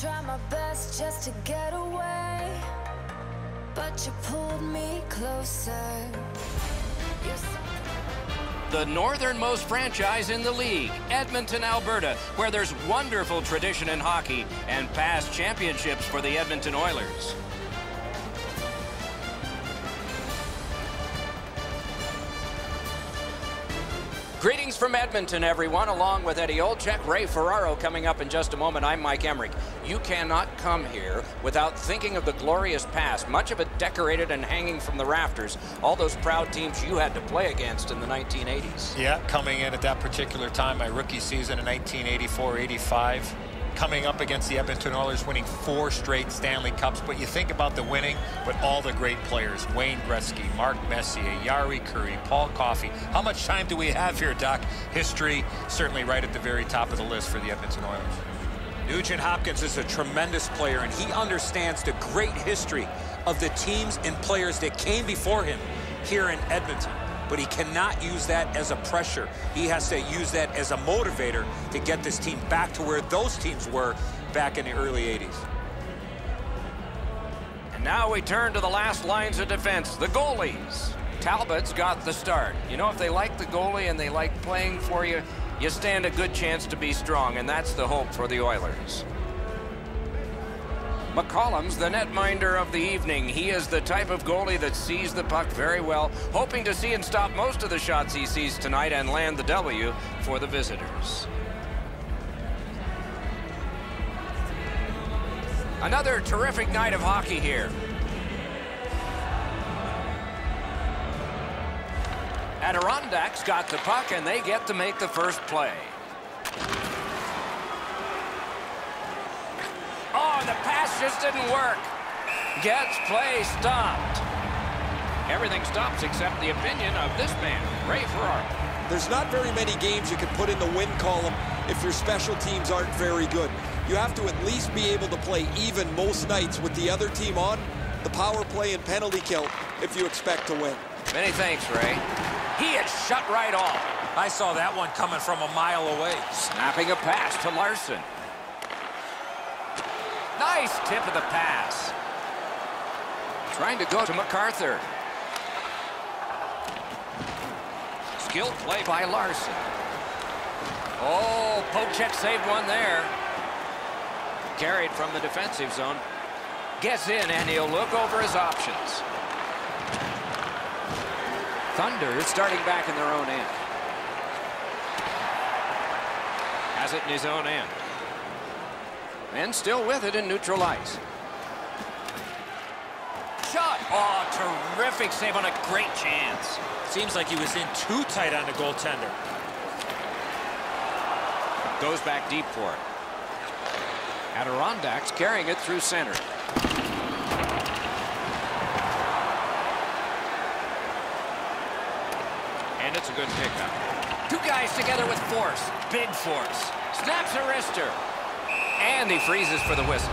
try my best just to get away, but you pulled me closer. The northernmost franchise in the league, Edmonton, Alberta, where there's wonderful tradition in hockey and past championships for the Edmonton Oilers. Greetings from Edmonton, everyone, along with Eddie Olczyk, Ray Ferraro coming up in just a moment. I'm Mike Emmerich. You cannot come here without thinking of the glorious past, much of it decorated and hanging from the rafters. All those proud teams you had to play against in the 1980s. Yeah, coming in at that particular time, my rookie season in 1984-85. Coming up against the Edmonton Oilers, winning 4 straight Stanley Cups. But you think about the winning, but all the great players, Wayne Gretzky, Mark Messier, Yari Curry, Paul Coffey. How much time do we have here, Doc? History certainly right at the very top of the list for the Edmonton Oilers. Nugent Hopkins is a tremendous player, and he understands the great history of the teams and players that came before him here in Edmonton. But he cannot use that as a pressure. He has to use that as a motivator to get this team back to where those teams were back in the early 80s. And now we turn to the last lines of defense, the goalies. Talbot's got the start. You know, if they like the goalie and they like playing for you, you stand a good chance to be strong, and that's the hope for the Oilers. McCollum's the netminder of the evening. He is the type of goalie that sees the puck very well, hoping to see and stop most of the shots he sees tonight and land the W for the visitors. Another terrific night of hockey here. Adirondacks got the puck, and they get to make the first play. Oh, the pass just didn't work. Gets play stopped. Everything stops except the opinion of this man, Ray Ferraro. There's not very many games you can put in the win column if your special teams aren't very good. You have to at least be able to play even most nights with the other team on the power play and penalty kill if you expect to win. Many thanks, Ray. He had shut right off. I saw that one coming from a mile away. Snapping a pass to Larson. Nice tip of the pass. Trying to go to MacArthur. Skilled play by Larson. Oh, poke check saved one there. Carried from the defensive zone. Gets in, and he'll look over his options. Thunder is starting back in their own end. Has it in his own end. And still with it in neutral ice. Shot. Oh, terrific save on a great chance. Seems like he was in too tight on the goaltender. Goes back deep for it. Adirondacks carrying it through center. And it's a good pickup. 2 guys together with force. Big force. Snaps a wrister. And he freezes for the whistle.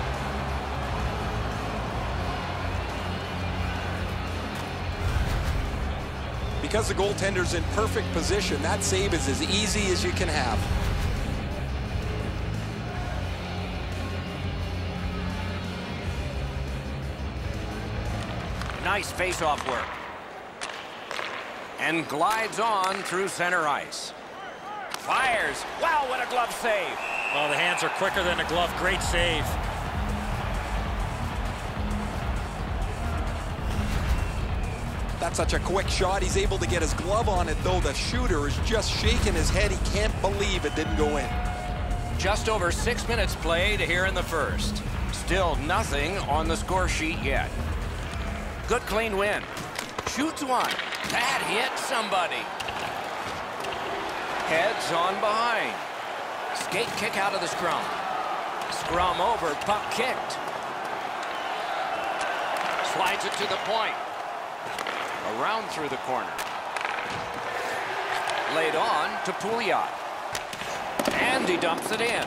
Because the goaltender's in perfect position, that save is as easy as you can have. Nice face-off work. And glides on through center ice. Fires. Wow, what a glove save. Oh, the hands are quicker than the glove. Great save. That's such a quick shot. He's able to get his glove on it, though. The shooter is just shaking his head. He can't believe it didn't go in. Just over 6 minutes played here in the first. Still nothing on the score sheet yet. Good clean win. Shoots one. That hit somebody. Heads on behind. Skate kick out of the scrum. Scrum over, puck kicked. Slides it to the point. Around through the corner. Laid on to Pouliot. And he dumps it in.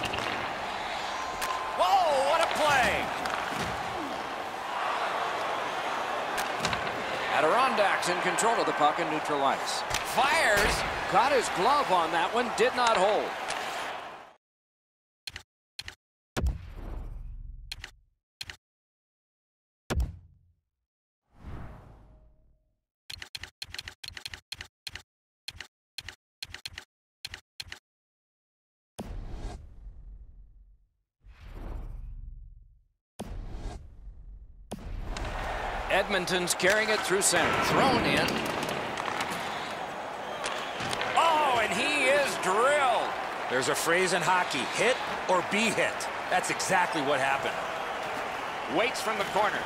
Whoa, what a play! Adirondacks in control of the puck in neutral ice. Fires, got his glove on that one, did not hold. Edmonton's carrying it through center. Thrown in. Oh, and he is drilled. There's a phrase in hockey, hit or be hit. That's exactly what happened. Waits from the corner.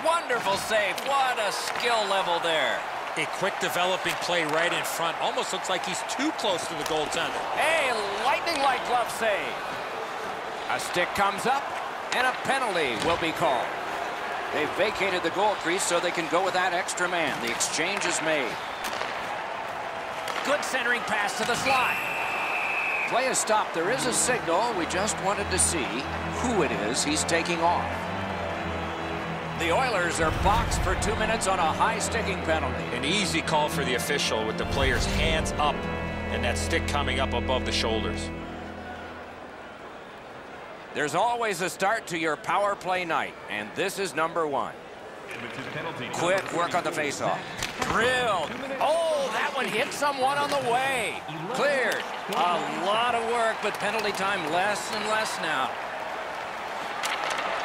Wonderful save. What a skill level there. A quick developing play right in front. Almost looks like he's too close to the goaltender. A lightning-like glove save. A stick comes up, and a penalty will be called. They've vacated the goal crease so they can go with that extra man. The exchange is made. Good centering pass to the slot. Play is stopped. There is a signal. We just wanted to see who it is he's taking off. The Oilers are boxed for 2 minutes on a high-sticking penalty. An easy call for the official with the player's hands up and that stick coming up above the shoulders. There's always a start to your power play night, and this is number 1. Quick work on the faceoff. Drilled. Oh, that one hit someone on the way. Cleared. A lot of work, but penalty time less and less now.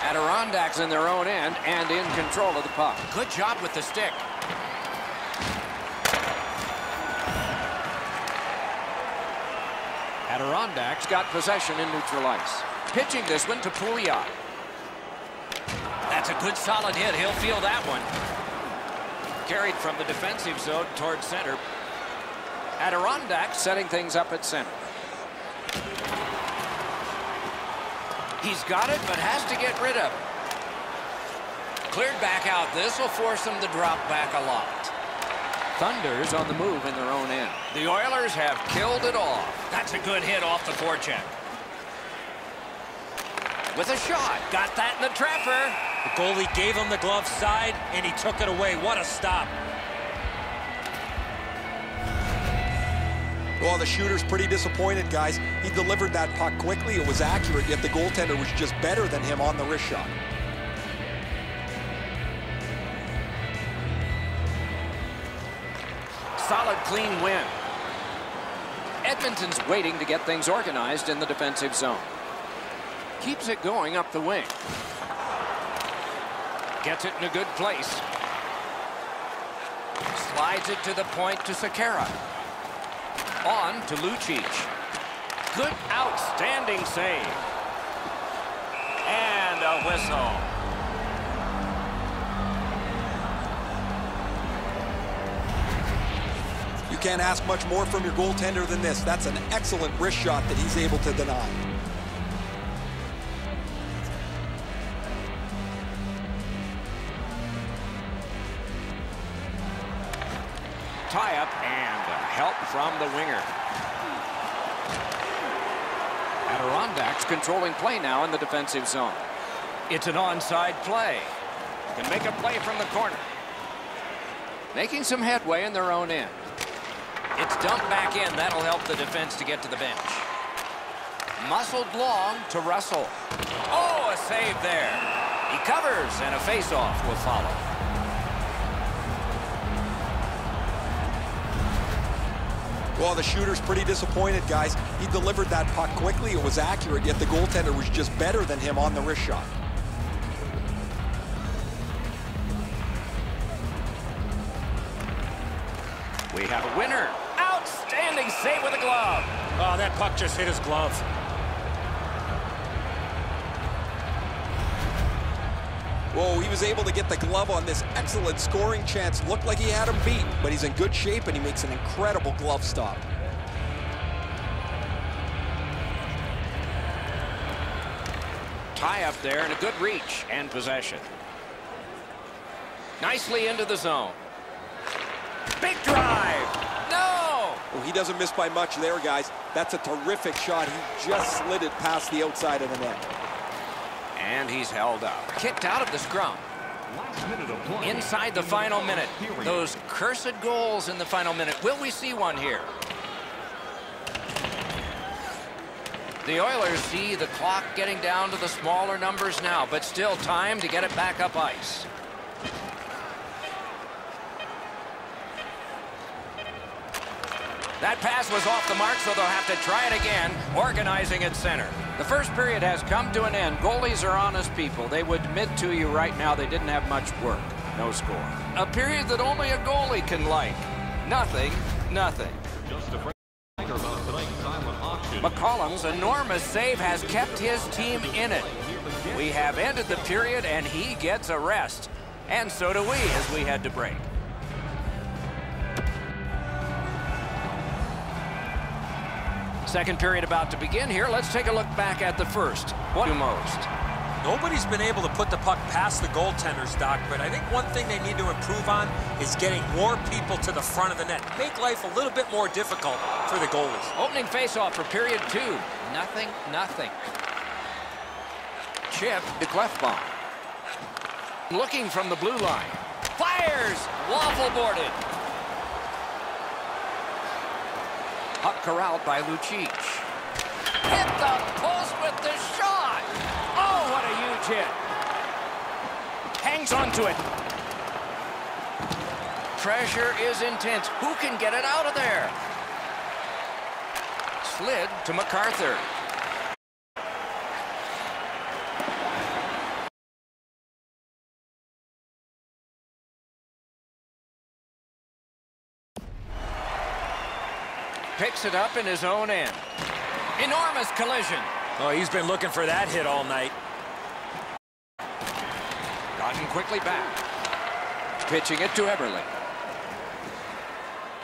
Adirondacks in their own end and in control of the puck. Good job with the stick. Adirondacks got possession in neutral ice. Pitching this one to Pouliot. That's a good solid hit. He'll feel that one. Carried from the defensive zone toward center. Adirondacks setting things up at center. He's got it, but has to get rid of it. Cleared back out. This will force them to drop back a lot. Thunder's on the move in their own end. The Oilers have killed it off. That's a good hit off the forecheck. With a shot. Got that in the trapper. The goalie gave him the glove side, and he took it away. What a stop. Well, the shooter's pretty disappointed, guys. He delivered that puck quickly. It was accurate, yet the goaltender was just better than him on the wrist shot. Solid, clean win. Edmonton's waiting to get things organized in the defensive zone. Keeps it going up the wing. Gets it in a good place. Slides it to the point to Sekera. On to Lucic. Good, outstanding save. And a whistle. You can't ask much more from your goaltender than this. That's an excellent wrist shot that he's able to deny. Tie-up and help from the winger. Adirondacks controlling play now in the defensive zone. It's an onside play. Can make a play from the corner. Making some headway in their own end. It's dumped back in. That'll help the defense to get to the bench. Muscled long to Russell. Oh, a save there. He covers, and a face-off will follow. Well, the shooter's pretty disappointed, guys. He delivered that puck quickly. It was accurate, yet the goaltender was just better than him on the wrist shot. We have a winner. Outstanding save with a glove. Oh, that puck just hit his glove. Whoa, he was able to get the glove on this excellent scoring chance. Looked like he had him beat, but he's in good shape, and he makes an incredible glove stop. Tie up there and a good reach and possession. Nicely into the zone. Big drive. No! Well, he doesn't miss by much there, guys. That's a terrific shot. He just slid it past the outside of the net. And he's held up. Kicked out of the scrum. Inside the final minute. Those cursed goals in the final minute. Will we see one here? The Oilers see the clock getting down to the smaller numbers now, but still time to get it back up ice. That pass was off the mark, so they'll have to try it again, organizing at center. The first period has come to an end. Goalies are honest people. They would admit to you right now they didn't have much work. No score. A period that only a goalie can like. Nothing, nothing. McCollum's enormous save has kept his team in it. We have ended the period, and he gets a rest. And so do we as we head to break. Second period about to begin here. Let's take a look back at the first. What do most? Nobody's been able to put the puck past the goaltenders, Doc, but I think one thing they need to improve on is getting more people to the front of the net. Make life a little bit more difficult for the goalies. Opening faceoff for period 2. Nothing, nothing. Chip to Clefbaum. Looking from the blue line. Fires! Waffle boarded. Puck corralled by Lucic. Hit the post with the shot! Oh, what a huge hit. Hangs onto it. Pressure is intense. Who can get it out of there? Slid to MacArthur. Picks it up in his own end. Enormous collision. Oh, he's been looking for that hit all night. Gotten quickly back. Pitching it to Eberle.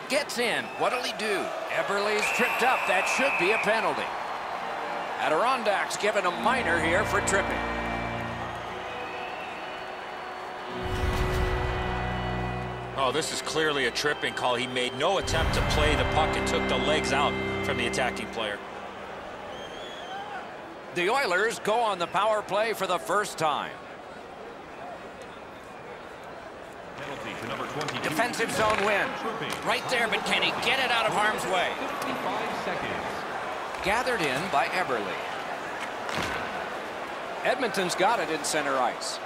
Gets in. What'll he do? Eberle's tripped up. That should be a penalty. Adirondacks given a minor here for tripping. Oh, this is clearly a tripping call. He made no attempt to play the puck and took the legs out from the attacking player. The Oilers go on the power play for the first time. Defensive zone win. Right there, but can he get it out of harm's way? Gathered in by Eberle. Edmonton's got it in center ice.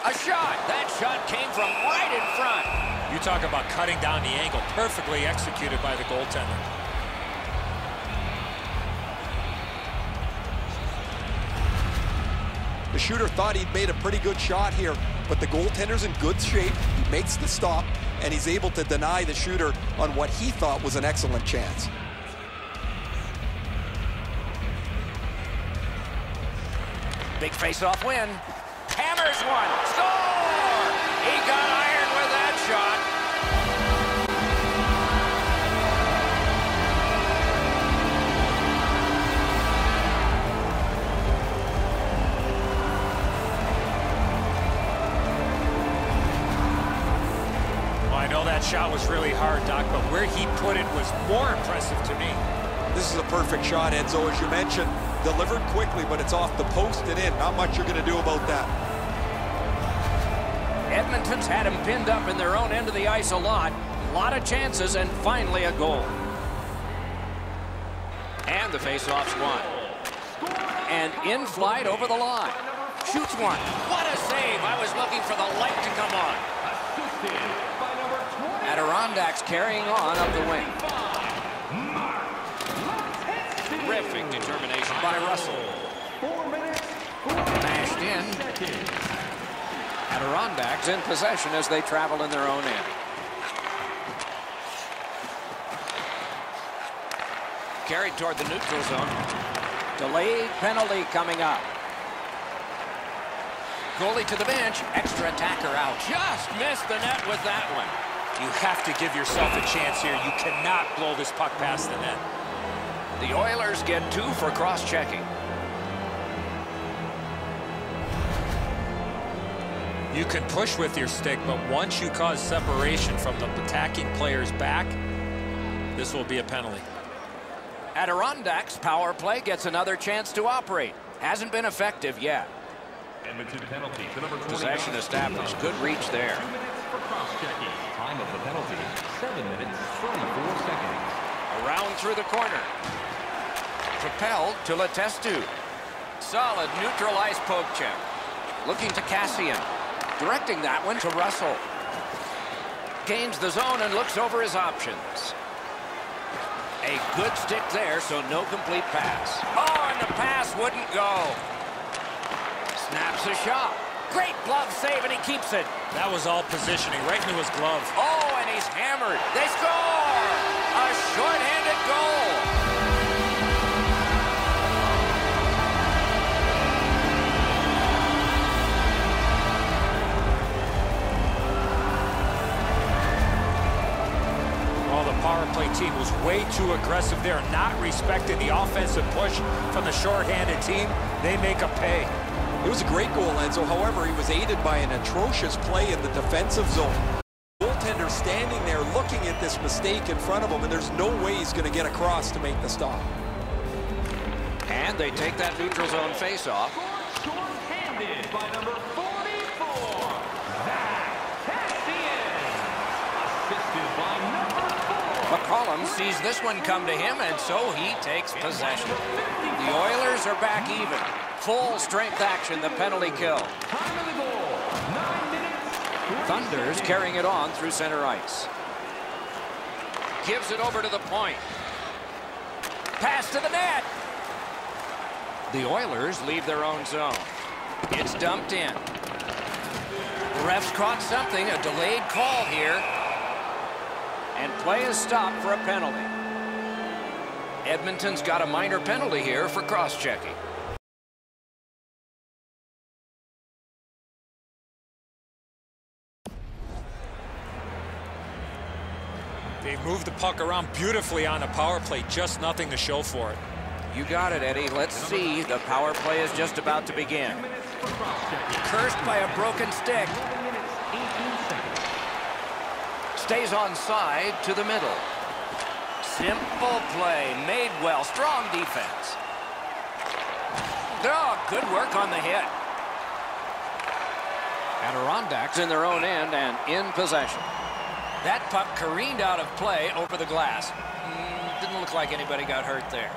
A shot. That shot came from right in front. You talk about cutting down the angle. Perfectly executed by the goaltender. The shooter thought he'd made a pretty good shot here, but the goaltender's in good shape. He makes the stop, and he's able to deny the shooter on what he thought was an excellent chance. Big face-off win. Hammers one. Score! He got iron with that shot. Well, I know that shot was really hard, Doc, but where he put it was more impressive to me. This is a perfect shot, Enzo, as you mentioned. Delivered quickly, but it's off the post and in. Not much you're going to do about that. Edmonton's had him pinned up in their own end of the ice a lot of chances, and finally a goal. And the faceoff's won. And in flight over the line. Shoots one. What a save. I was looking for the light to come on. Adirondacks carrying on up the wing. Terrific determination by Russell. Mashed in. Adirondacks in possession as they travel in their own end. Carried toward the neutral zone. Delayed penalty coming up. Goalie to the bench. Extra attacker out. Just missed the net with that one. You have to give yourself a chance here. You cannot blow this puck past the net. The Oilers get 2 for cross-checking. You can push with your stick, but once you cause separation from the attacking player's back, this will be a penalty. Adirondacks power play gets another chance to operate. Hasn't been effective yet. Edmonton penalty to number 20. Possession established. Good reach there. 2 minutes for cross-checking. Time of the penalty, 7 minutes, 34 seconds. Around through the corner. Propelled to Letestu. Solid neutral ice poke check. Looking to Cassian. Directing that one to Russell. Gains the zone and looks over his options. A good stick there, so no complete pass. Oh, and the pass wouldn't go. Snaps a shot. Great glove save, and he keeps it. That was all positioning, right into his glove. Oh, and he's hammered. They score! A short-handed goal. Power play team was way too aggressive there, not respecting the offensive push from the shorthanded team. They make a pay. It was a great goal, Enzo. However, he was aided by an atrocious play in the defensive zone. Goaltender standing there looking at this mistake in front of him, and there's no way he's going to get across to make the stop. And they take that neutral zone face-off. Short-handed by number 44, assisted by number 4. McCollum sees this one come to him, and so he takes possession. The Oilers are back even. Full strength action, the penalty kill. Time of the goal, 9 minutes. Thunder's carrying it on through center ice. Gives it over to the point. Pass to the net. The Oilers leave their own zone. It's dumped in. The refs caught something, a delayed call here. And play is stopped for a penalty. Edmonton's got a minor penalty here for cross-checking. They moved the puck around beautifully on the power play, just nothing to show for it. You got it, Eddie. Let's see. The power play is just about to begin. Cursed by a broken stick. Stays on side to the middle. Simple play, made well, strong defense. Oh, good work on the hit. Adirondacks in their own end and in possession. That puck careened out of play over the glass. Didn't look like anybody got hurt there.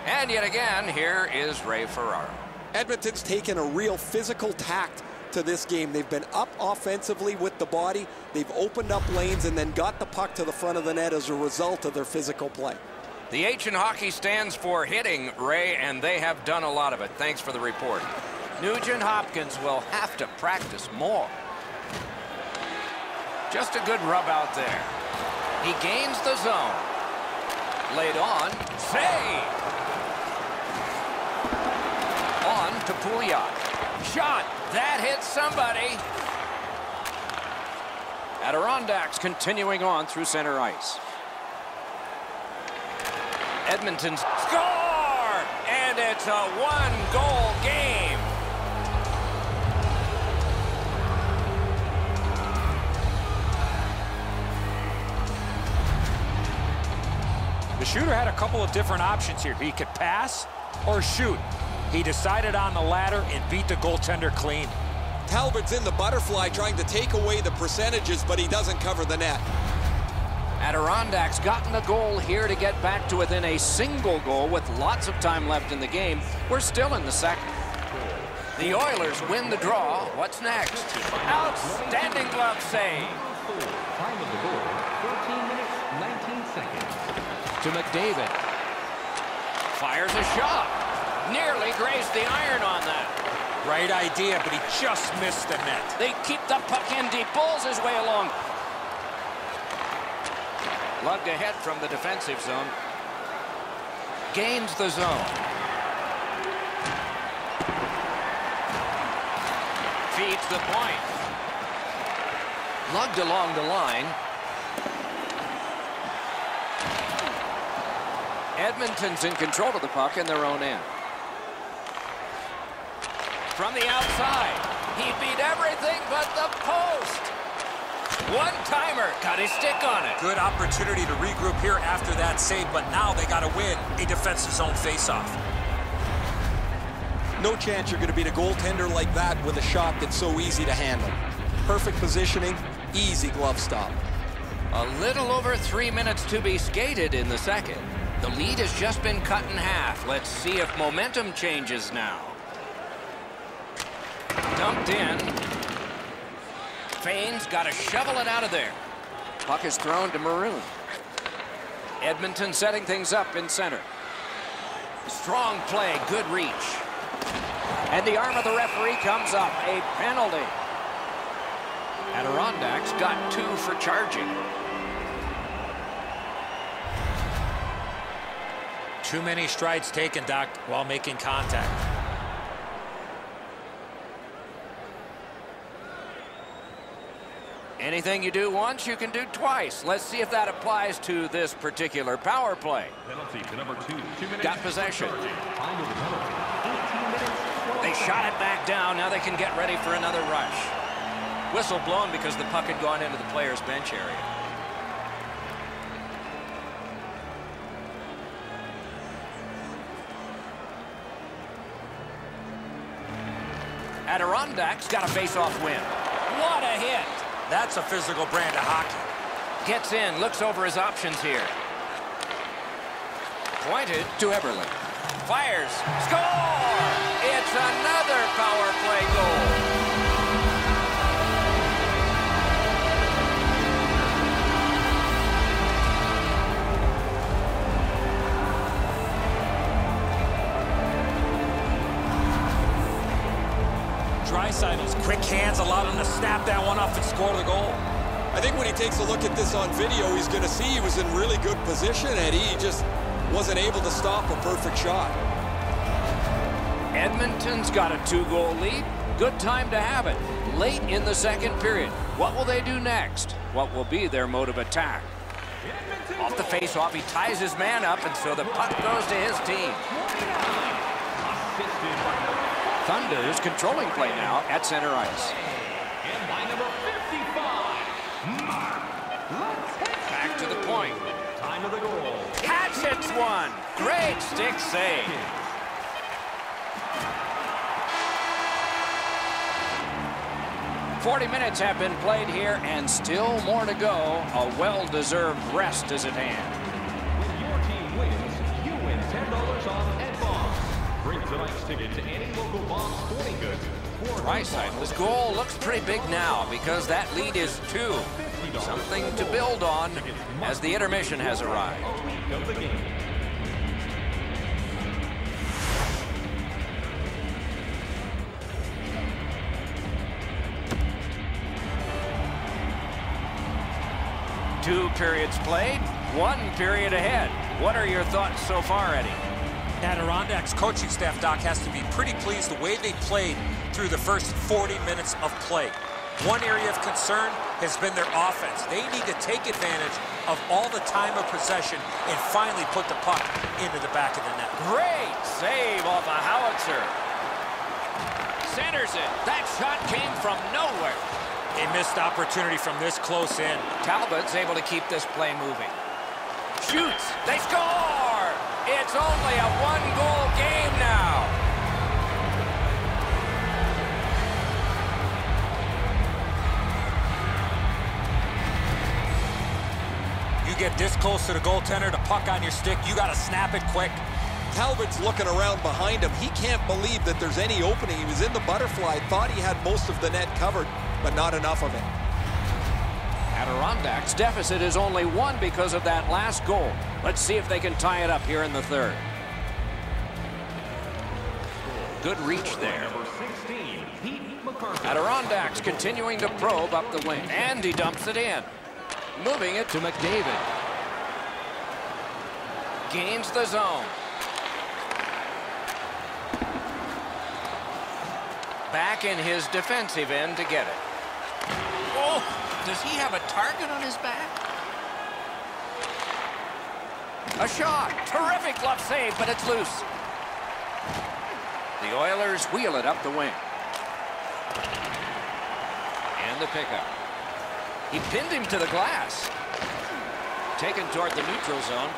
And yet again, here is Ray Ferraro. Edmonton's taken a real physical tact to this game. They've been up offensively with the body. They've opened up lanes and then got the puck to the front of the net as a result of their physical play. The H in hockey stands for hitting, Ray, and they have done a lot of it. Thanks for the report. Nugent Hopkins will have to practice more. Just a good rub out there. He gains the zone. Laid on. Save! On to Pouliot. Shot. That hits somebody. Adirondacks continuing on through center ice. Edmonton's score! And it's a one-goal game. The shooter had a couple of different options here. He could pass or shoot. He decided on the latter and beat the goaltender clean. Talbot's in the butterfly trying to take away the percentages, but he doesn't cover the net. Adirondacks gotten a goal here to get back to within a single goal with lots of time left in the game. We're still in the second. The Oilers win the draw. What's next? Outstanding glove save. Time of the goal, 14 minutes, 19 seconds. To McDavid. Fires a shot. Nearly grazed the iron on that. Right idea, but he just missed the net. They keep the puck in deep. Pulls his way along. Lugged ahead from the defensive zone. Gains the zone. Feeds the point. Lugged along the line. Edmonton's in control of the puck in their own end. From the outside, he beat everything but the post. One-timer, got his stick on it. Good opportunity to regroup here after that save, but now they got to win a defensive zone faceoff. No chance you're going to beat a goaltender like that with a shot that's so easy to handle. Perfect positioning, easy glove stop. A little over 3 minutes to be skated in the second. The lead has just been cut in half. Let's see if momentum changes now. Dumped in. Fane's got to shovel it out of there. Puck is thrown to Maroon. Edmonton setting things up in center. Strong play, good reach. And the arm of the referee comes up. A penalty. Adirondacks got 2 for charging. Too many strides taken, Doc, while making contact. Anything you do once, you can do twice. Let's see if that applies to this particular power play. Penalty to number 2. 2 minutes. Got possession. Time of the penalty. 18 minutes. They shot it back down. Now they can get ready for another rush. Whistle blown because the puck had gone into the player's bench area. Adirondacks got a face-off win. What a hit! That's a physical brand of hockey. Gets in, looks over his options here. Pointed to Eberle. Fires, score! It's another power play goal. Draisaitl's quick hands allowed him to snap that one up and score the goal. I think when he takes a look at this on video, he's going to see he was in really good position, Eddie. He just wasn't able to stop a perfect shot. Edmonton's got a 2-goal lead. Good time to have it. Late in the second period. What will they do next? What will be their mode of attack? Off the face-off, he ties his man up, and so the puck goes to his team. Thunder's controlling play now at center ice. And by number 55, Back to the point. time of the goal. Hatchets one. Great stick save. "40 minutes have been played here, and still more to go. A well-deserved rest is at hand." When your team wins, you win $10 off at Bonds. Bring tonight's ticket to any local Bonds sporting goods. Draisaitl's goal looks pretty big now because that lead is 2. Something to build on as the intermission has arrived. Of the game. Two periods played, 1 period ahead. What are your thoughts so far, Eddie? Adirondack's coaching staff, Doc, has to be pretty pleased the way they played through the first 40 minutes of play. One area of concern has been their offense. They need to take advantage of all the time of possession and finally put the puck into the back of the net. Great save off a howitzer. Centers it. That shot came from nowhere. A missed opportunity from this close in. Talbot's able to keep this play moving. Shoots. They score! It's only a 1-goal game now. You get this close to the goaltender, the puck on your stick, you got to snap it quick. Talbot's looking around behind him. He can't believe that there's any opening. He was in the butterfly, thought he had most of the net covered, but not enough of it. Adirondacks' deficit is only 1 because of that last goal. Let's see if they can tie it up here in the third. Good reach there. Number 16, Pete McCarthy. Adirondacks continuing to probe up the wing. And he dumps it in. Moving it to McDavid. Gains the zone. Back in his defensive end to get it. Oh, does he have a target on his back? A shot. Terrific glove save, but it's loose. The Oilers wheel it up the wing. And the pickup. He pinned him to the glass. Taken toward the neutral zone.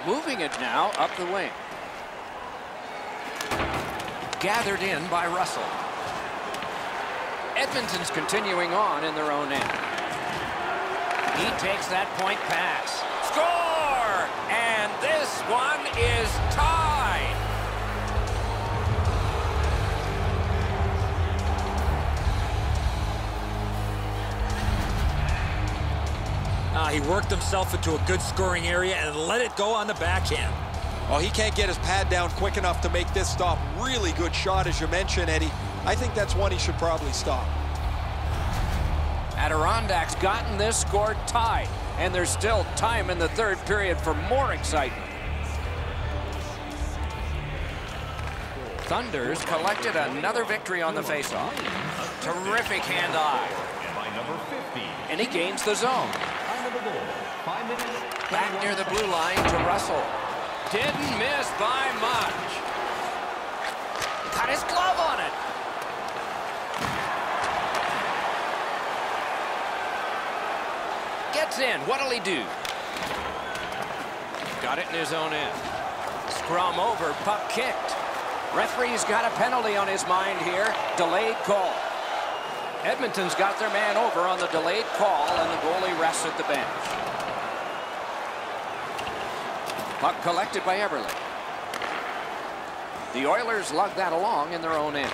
Moving it now up the wing. Gathered in by Russell. Edmonton's continuing on in their own end. He takes that point pass. Score! And this one is tied. he worked himself into a good scoring area and let it go on the backhand. Oh, he can't get his pad down quick enough to make this stop. Really good shot, as you mentioned, Eddie. I think that's one he should probably stop. Adirondacks gotten this score tied, and there's still time in the third period for more excitement. Thunders collected another victory on the faceoff. Terrific hand-eye. And he gains the zone. Back near the blue line to Russell. Didn't miss by much. Got his glove on it. Gets in. What'll he do? Got it in his own end. Scrum over. Puck kicked. Referee's got a penalty on his mind here. Delayed call. Edmonton's got their man over on the delayed call, and the goalie rests at the bench. Puck collected by Eberle. The Oilers lug that along in their own end.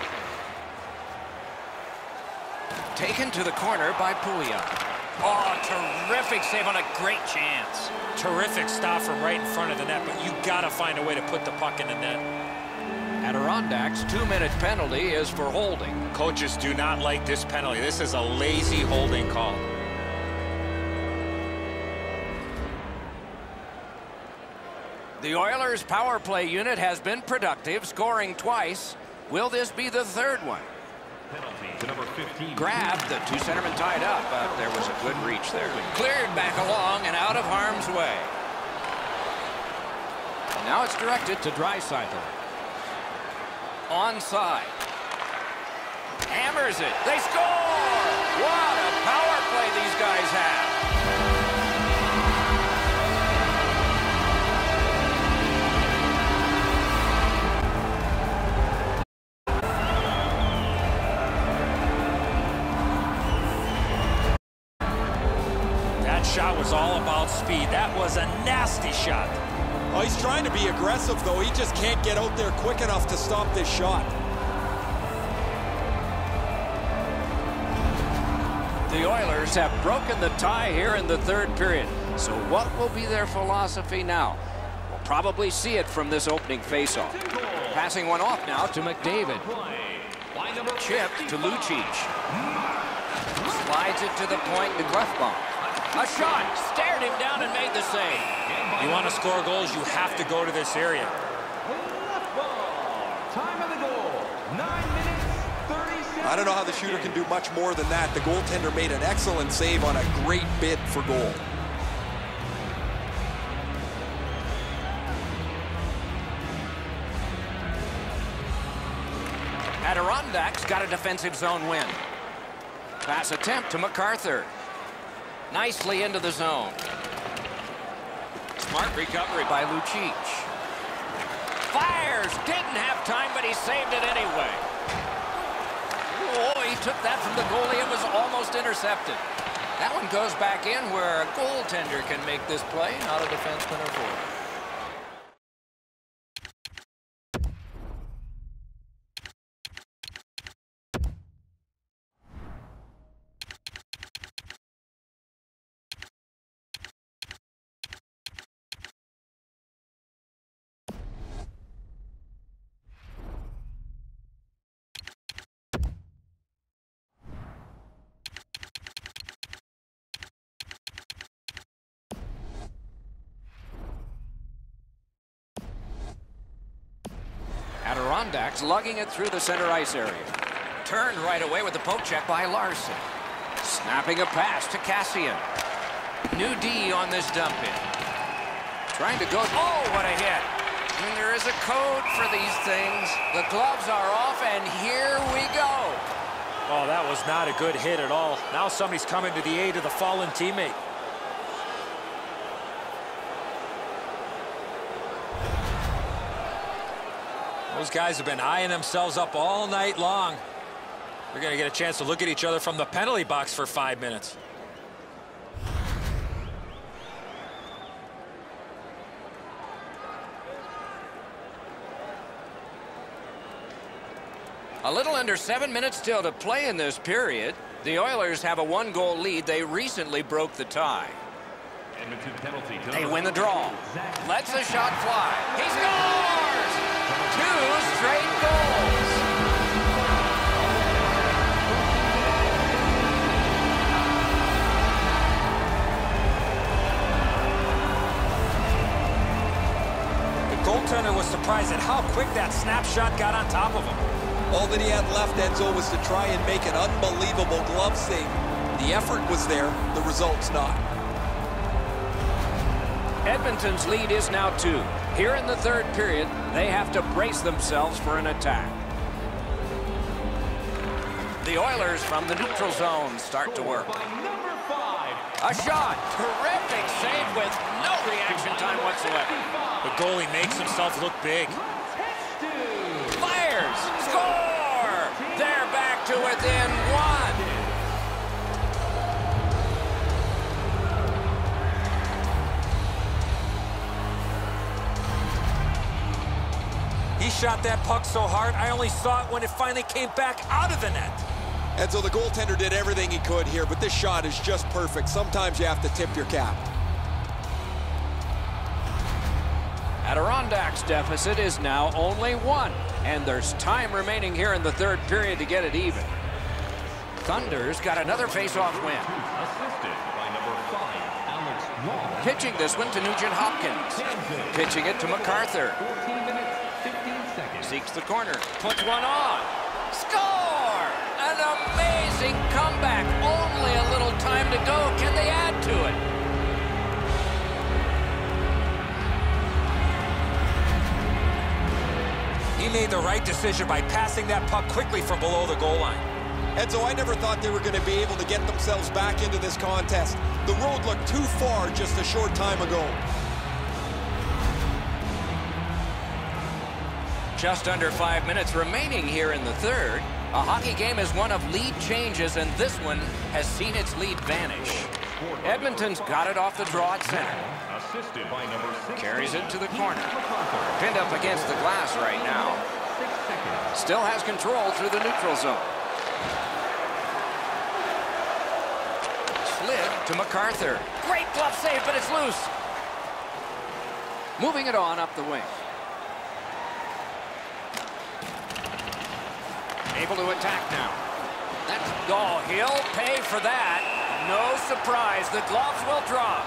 Taken to the corner by Pouliot. Oh, terrific save on a great chance. Terrific stop from right in front of the net, but you got to find a way to put the puck in the net. Adirondacks' 2-minute penalty is for holding. Coaches do not like this penalty. This is a lazy holding call. The Oilers' power play unit has been productive, scoring twice. Will this be the third one? Grabbed, the two centermen tied up, but there was a good reach there. Cleared back along and out of harm's way. And now it's directed to Draisaitl. Onside. Hammers it. They score! What a power play these guys have. That shot was all about speed. That was a nasty shot. Oh, he's trying to be aggressive, though. He just can't get out there quick enough to stop this shot. The Oilers have broken the tie here in the third period. So what will be their philosophy now? We'll probably see it from this opening faceoff. Passing one off now to McDavid. Chip to Lucic. Slides it to the point to Clefbaum. A shot. Stared him down and made the save. You want to score goals, you have to go to this area. Time of the goal, 9 minutes, 30 seconds. I don't know how the shooter can do much more than that. The goaltender made an excellent save on a great bid for goal. Adirondacks got a defensive zone win. Pass attempt to MacArthur. Nicely into the zone. Smart recovery by Lucic. Fires! Didn't have time, but he saved it anyway. Oh, he took that from the goalie. It was almost intercepted. That one goes back in where a goaltender can make this play, not a defenseman or forward. Adirondacks lugging it through the center ice area. Turned right away with the poke check by Larson. Snapping a pass to Cassian. New D on this dump in. Trying to go. Oh, what a hit. And there is a code for these things. The gloves are off, and here we go. Oh, that was not a good hit at all. Now somebody's coming to the aid of the fallen teammate. Those guys have been eyeing themselves up all night long. They're going to get a chance to look at each other from the penalty box for 5 minutes. A little under 7 minutes still to play in this period. The Oilers have a 1-goal lead. They recently broke the tie. Edmonton penalty. They win the draw. Lets the shot fly. He scores! 2 straight goals. The goaltender was surprised at how quick that snapshot got on top of him. All that he had left, Enzo, was to try and make an unbelievable glove save. The effort was there, the result's not. Edmonton's lead is now 2. Here in the third period, they have to brace themselves for an attack. The Oilers from the neutral zone start to work. A shot. Terrific save with no reaction time whatsoever. The goalie makes himself look big. Fires. Score! They're back to within 1. He shot that puck so hard, I only saw it when it finally came back out of the net. And so the goaltender did everything he could here, but this shot is just perfect. Sometimes you have to tip your cap. Adirondack's deficit is now only 1, and there's time remaining here in the third period to get it even. Thunder's got another face-off win. Assisted by number 5, Alex Long. Pitching this one to Nugent Hopkins. Pitching it to MacArthur. 14 minutes, 15 seconds. Seeks the corner. Puts one on. Score! An amazing comeback. Only a little time to go. Can they add to it? He made the right decision by passing that puck quickly from below the goal line. And so I never thought they were going to be able to get themselves back into this contest. The road looked too far just a short time ago. Just under 5 minutes remaining here in the third. A hockey game is one of lead changes, and this one has seen its lead vanish. Edmonton's got it off the draw at center. Assisted by number 6. Carries it to the corner. Pinned up against the glass right now. Still has control through the neutral zone. Slid to MacArthur. Great glove save, but it's loose. Moving it on up the wing. Able to attack now. That's, oh, he'll pay for that. No surprise, the gloves will drop.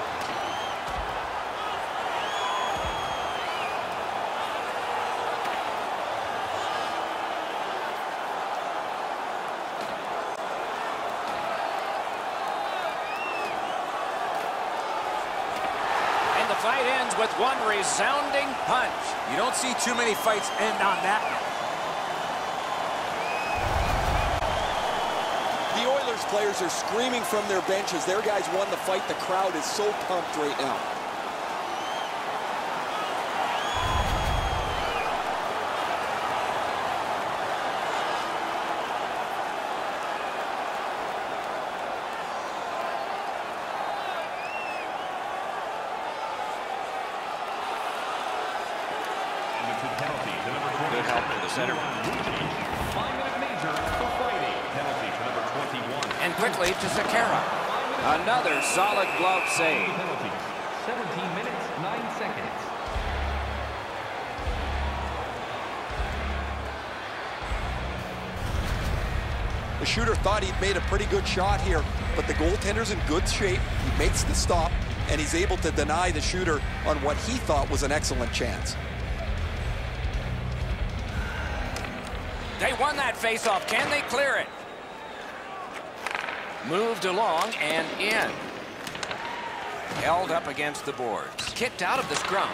And the fight ends with one resounding punch. You don't see too many fights end on that note. The Oilers players are screaming from their benches. Their guys won the fight. The crowd is so pumped right now. Good help for the center. 5-minute major for Friday. Penalty to number 21. And quickly to Sakara. Another solid glove save. Penalty. 17 minutes, 9 seconds. The shooter thought he'd made a pretty good shot here, but the goaltender's in good shape. He makes the stop, and he's able to deny the shooter on what he thought was an excellent chance. They won that faceoff. Can they clear it? Moved along and in. Held up against the boards. Kicked out of the scrum.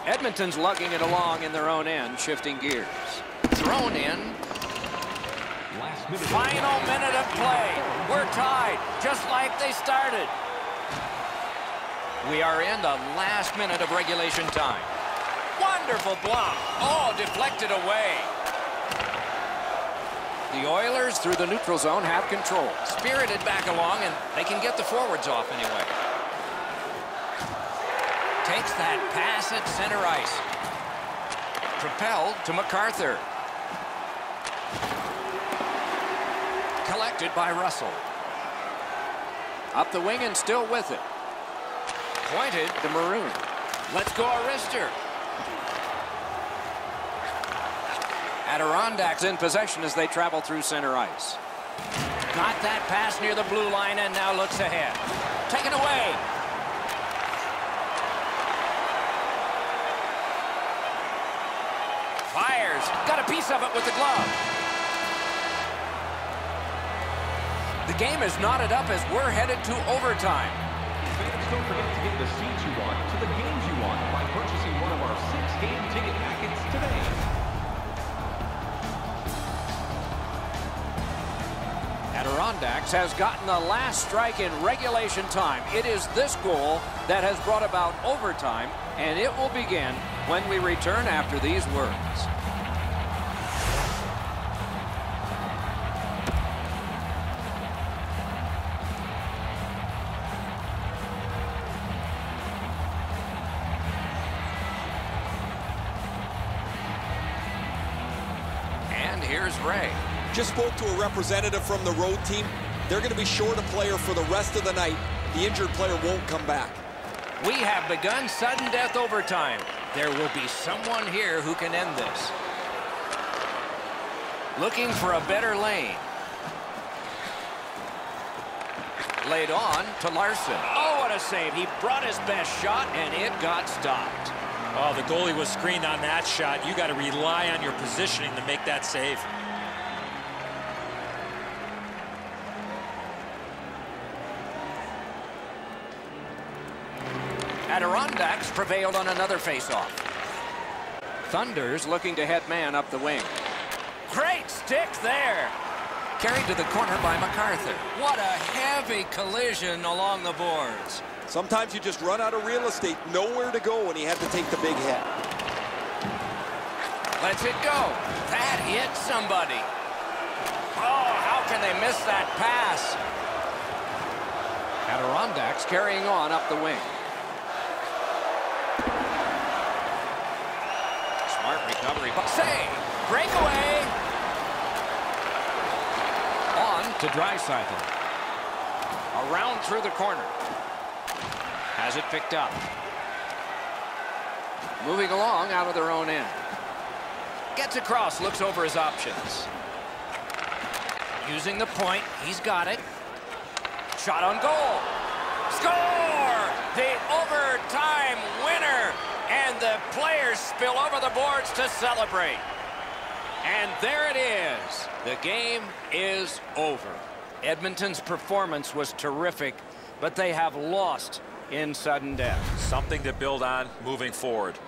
Edmonton's lugging it along in their own end, shifting gears. Thrown in. Final minute of play. We're tied, just like they started. We are in the last minute of regulation time. Wonderful block. Oh, deflected away. The Oilers, through the neutral zone, have control. Spirited back along, and they can get the forwards off anyway. Takes that pass at center ice. Propelled to MacArthur. Collected by Russell. Up the wing and still with it. Pointed to Maroon. Let's go, Arister. Adirondacks in possession as they travel through center ice. Got that pass near the blue line and now looks ahead. Taken away. Fires. Got a piece of it with the glove. The game is knotted up as we're headed to overtime. Fans, don't forget to get the seats you want to the games you want by purchasing one of our 6-game ticket packets today. Adirondacks has gotten the last strike in regulation time. It is this goal that has brought about overtime, and it will begin when we return after these words. And here's Ray. Just spoke to a representative from the road team. They're going to be short a player for the rest of the night. The injured player won't come back. We have begun sudden death overtime. There will be someone here who can end this. Looking for a better lane. Laid on to Larson. Oh, what a save. He brought his best shot, and it got stopped. Oh, the goalie was screened on that shot. You got to rely on your positioning to make that save. Adirondacks prevailed on another faceoff. Thunders looking to head man up the wing. Great stick there. Carried to the corner by MacArthur. What a heavy collision along the boards. Sometimes you just run out of real estate, nowhere to go, and he had to take the big hit. Lets it go. That hit somebody. Oh, how can they miss that pass? Adirondacks carrying on up the wing. Smart recovery. Save. Breakaway. On to Draisaitl. Around through the corner. Has it picked up. Moving along out of their own end. Gets across, looks over his options. Using the point, he's got it. Shot on goal. Score! The overtime winner! And the players spill over the boards to celebrate. And there it is. The game is over. Edmonton's performance was terrific, but they have lost in sudden death. Something to build on moving forward.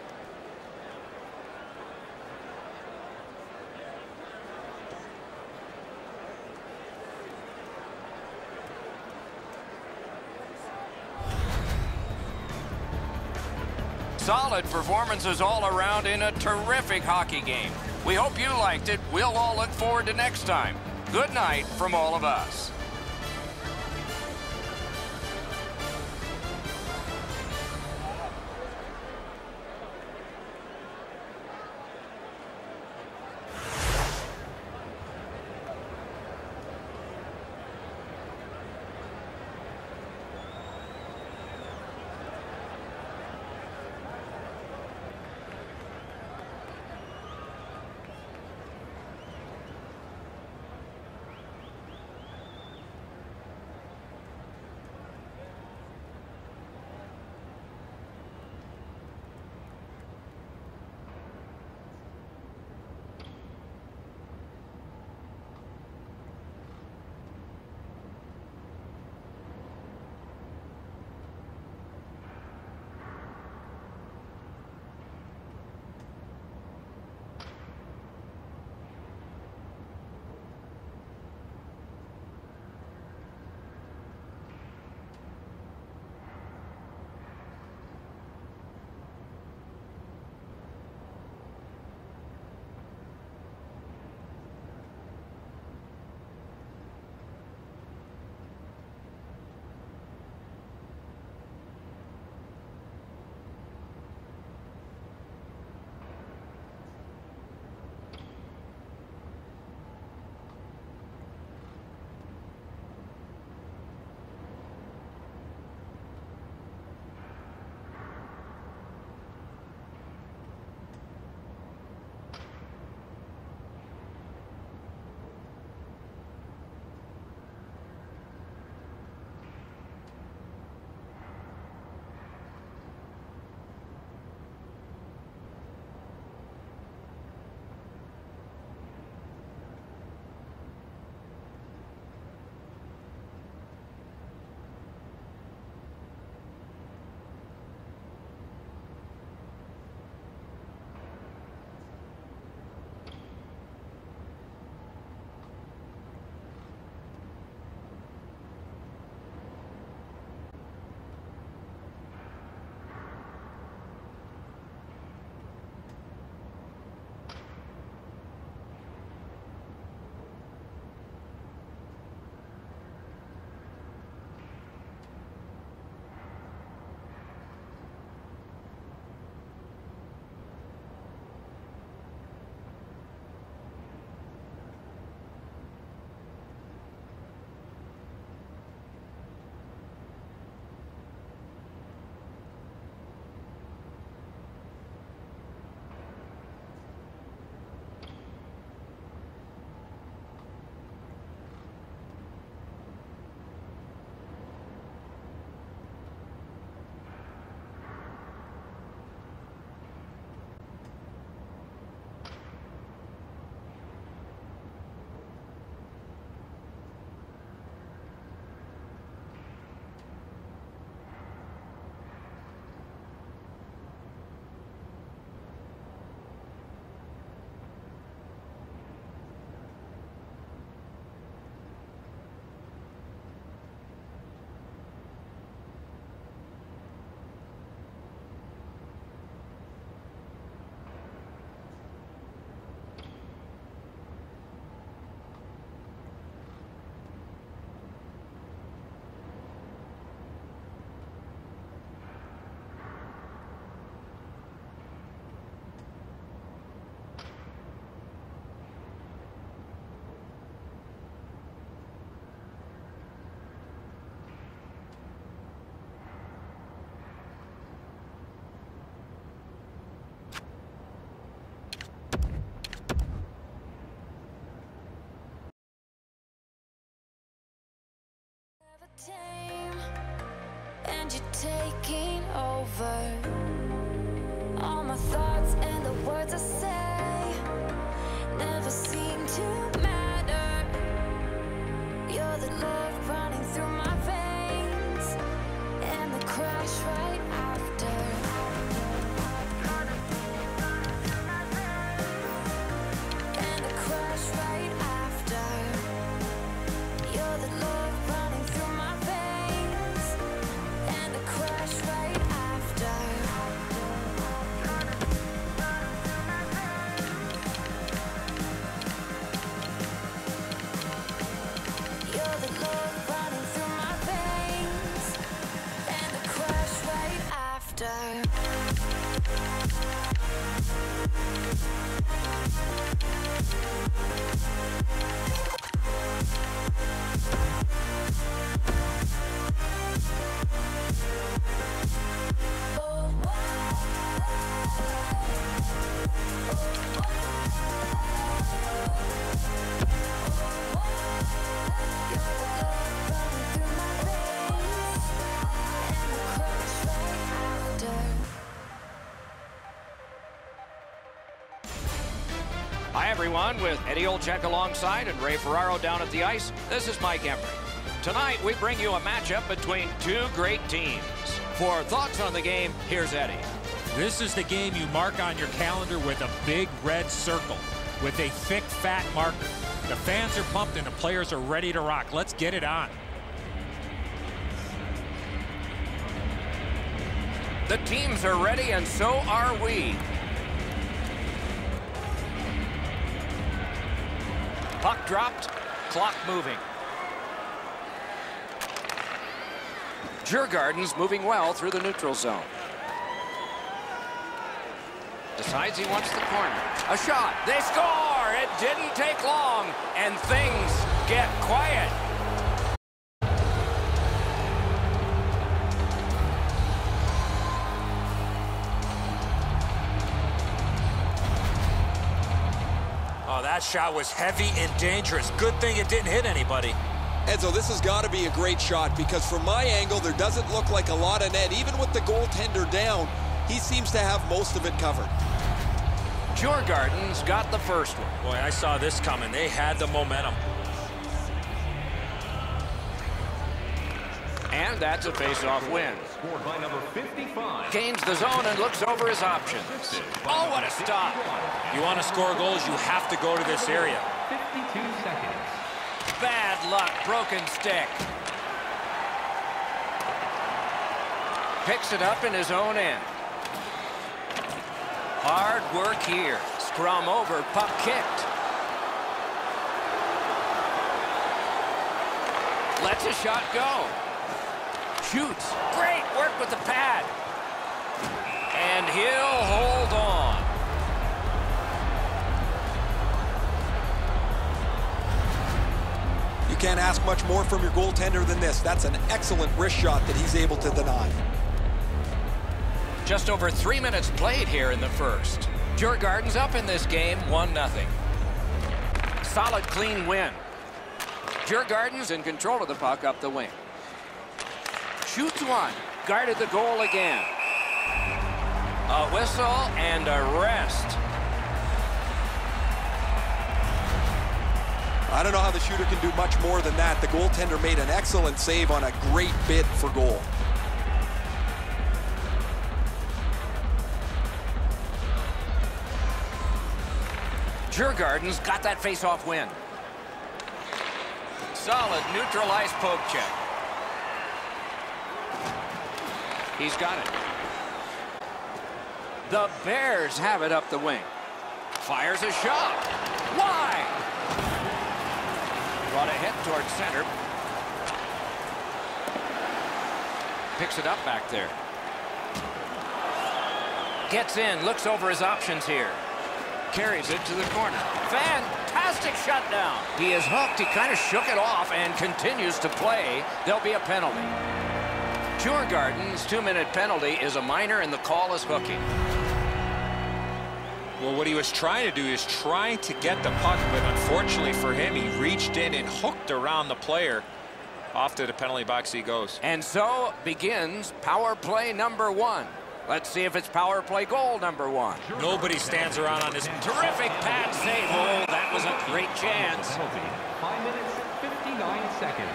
Solid performances all around in a terrific hockey game. We hope you liked it. We'll all look forward to next time. Good night from all of us. everyone, with Eddie Olczyk alongside and Ray Ferraro down at the ice. This is Mike Emery. Tonight, we bring you a matchup between two great teams. For thoughts on the game, here's Eddie. This is the game you mark on your calendar with a big red circle with a thick, fat marker. The fans are pumped and the players are ready to rock. Let's get it on. The teams are ready, and so are we. Puck dropped, clock moving. Djurgården's moving well through the neutral zone. Decides he wants the corner. A shot. They score. It didn't take long, and things get quiet. Oh, that shot was heavy and dangerous. Good thing it didn't hit anybody. Enzo, this has got to be a great shot because from my angle, there doesn't look like a lot of net. Even with the goaltender down, he seems to have most of it covered. Djurgården's got the first one. Boy, I saw this coming. They had the momentum. And that's a face-off win. Scored by number 55. Gains the zone and looks over his options. Oh, what a stop. You want to score goals, you have to go to this area. 52 seconds. Bad luck, broken stick. Picks it up in his own end. Hard work here. Scrum over, puck kicked. Lets a shot go. Shoots. Great work with the pad. And he'll hold on. You can't ask much more from your goaltender than this. That's an excellent wrist shot that he's able to deny. Just over 3 minutes played here in the first. Djurgården's up in this game, 1-0. Solid, clean win. Djurgården's in control of the puck up the wing. Shoots one. Guarded the goal again. A whistle and a rest. I don't know how the shooter can do much more than that. The goaltender made an excellent save on a great bid for goal. Djurgården's got that face-off win. Solid neutral ice poke check. He's got it. The Bears have it up the wing. Fires a shot. Wide. Brought a hit towards center. Picks it up back there. Gets in, looks over his options here. Carries it to the corner. Fantastic shutdown. He is hooked. He kind of shook it off and continues to play. There'll be a penalty. Djurgården's 2-minute penalty is a minor, and the call is hooking. Well, what he was trying to do is trying to get the puck, but unfortunately for him, he reached in and hooked around the player. Off to the penalty box he goes. And so begins power play number 1. Let's see if it's power play goal number 1. Nobody stands around on this. Terrific pad save. Oh, that was a great chance. Penalty. 5 minutes, 59 seconds.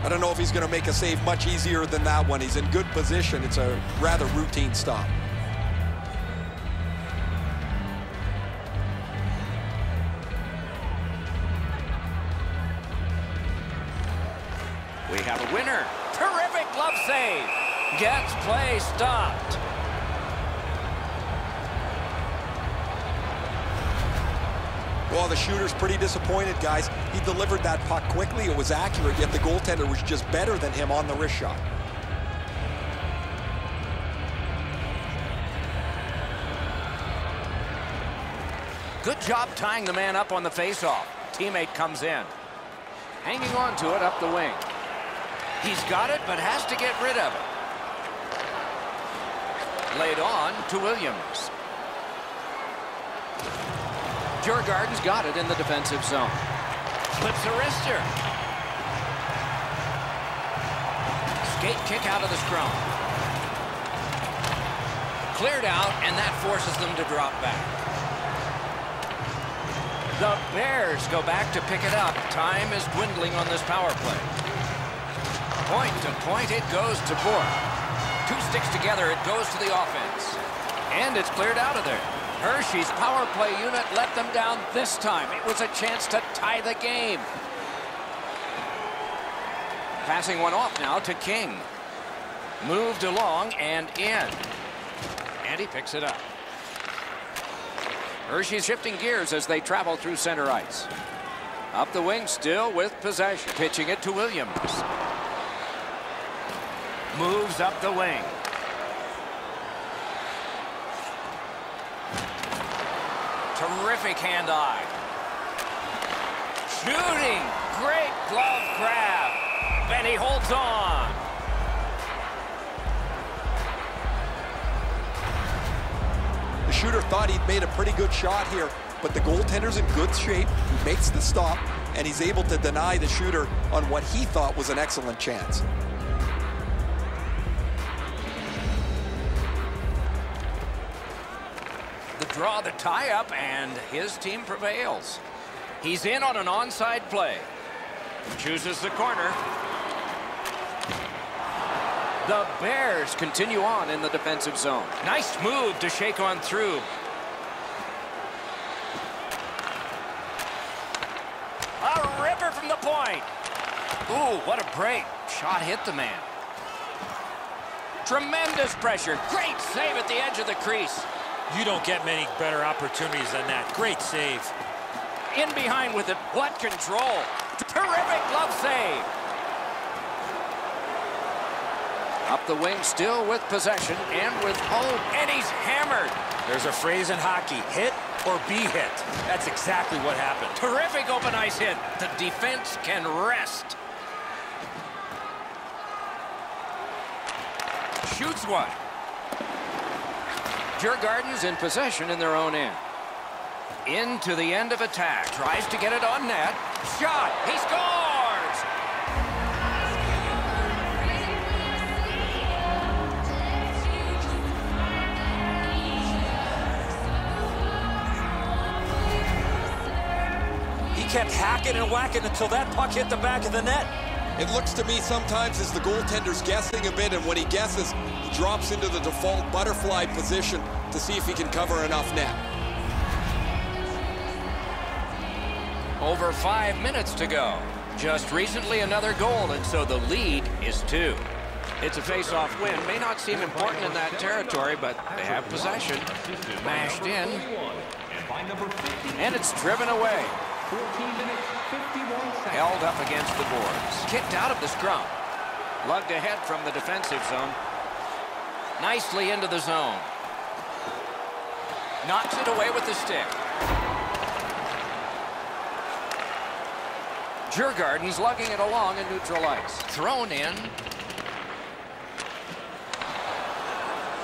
I don't know if he's going to make a save much easier than that one. He's in good position. It's a rather routine stop. We have a winner. Terrific glove save. Gets play stopped. Well, the shooter's pretty disappointed, guys. He delivered that puck quickly. It was accurate, yet the goaltender was just better than him on the wrist shot. Good job tying the man up on the faceoff. Teammate comes in. Hanging on to it up the wing. He's got it, but has to get rid of it. Laid on to Williams. Djurgården's got it in the defensive zone. Slips a wrister. Skate kick out of the scrum. Cleared out, and that forces them to drop back. The Bears go back to pick it up. Time is dwindling on this power play. Point to point, it goes to Bourque. Two sticks together, it goes to the offense. And it's cleared out of there. Hershey's power play unit let them down this time. It was a chance to tie the game. Passing one off now to King. Moved along and in. And he picks it up. Hershey's shifting gears as they travel through center ice. Up the wing still with possession. Pitching it to Williams. Moves up the wing. Terrific hand-eye. Shooting. Great glove grab. And he holds on. The shooter thought he'd made a pretty good shot here, but the goaltender's in good shape. He makes the stop, and he's able to deny the shooter on what he thought was an excellent chance. The draw, the tie-up, and his team prevails. He's in on an onside play. Chooses the corner. The Bears continue on in the defensive zone. Nice move to shake on through. A ripper from the point. Ooh, what a break. Shot hit the man. Tremendous pressure. Great save at the edge of the crease. You don't get many better opportunities than that. Great save. In behind with it. What control. Terrific glove save. Up the wing still with possession and with hope. And he's hammered. There's a phrase in hockey, hit or be hit. That's exactly what happened. Terrific open ice hit. The defense can rest. Shoots one. Djurgården's in possession in their own end. Into the end of attack. Tries to get it on net. Shot. He scores! He kept hacking and whacking until that puck hit the back of the net. It looks to me sometimes as the goaltender's guessing a bit, and when he guesses, he drops into the default butterfly position to see if he can cover enough net. Over 5 minutes to go. Just recently another goal, and so the lead is 2. It's a face-off win. May not seem important in that territory, but they have possession. Mashed in. And it's driven away. 14 minutes, 51 seconds. Held up against the boards. Kicked out of the scrum. Lugged ahead from the defensive zone. Nicely into the zone. Knocks it away with the stick. Djurgården's lugging it along in neutral ice. Thrown in.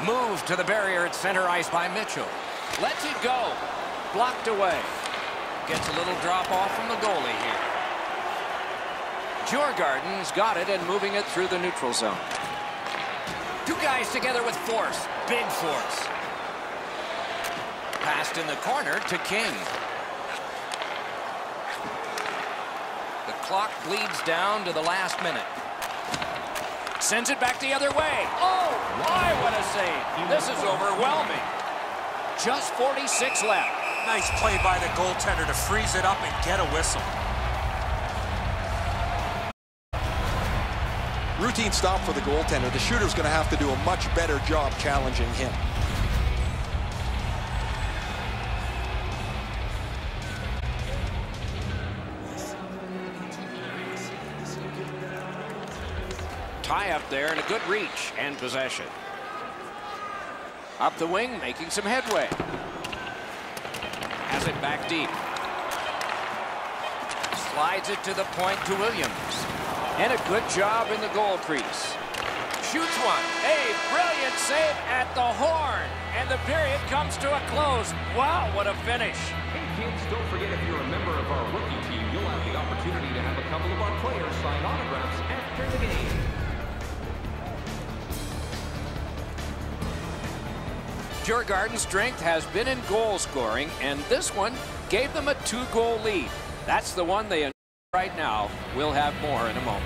Moved to the barrier at center ice by Mitchell. Lets it go. Blocked away. Gets a little drop off from the goalie here. Djurgården's got it and moving it through the neutral zone. Two guys together with force. Big force. Passed in the corner to King. The clock bleeds down to the last minute. Sends it back the other way. Oh, my, what a save. This is overwhelming. Just 46 left. Nice play by the goaltender to freeze it up and get a whistle. Routine stop for the goaltender. The shooter's going to have to do a much better job challenging him. Tie up there and a good reach and possession. Up the wing, making some headway. Has it back deep. Slides it to the point to Williams. And a good job in the goal crease. Shoots one. A brilliant save at the horn. And the period comes to a close. Wow, what a finish. Hey kids, don't forget if you're a member of our rookie team, you'll have the opportunity to have a couple of our players sign autographs after the game. Djurgården's strength has been in goal scoring, and this one gave them a 2-goal lead. That's the one they enjoy right now. We'll have more in a moment.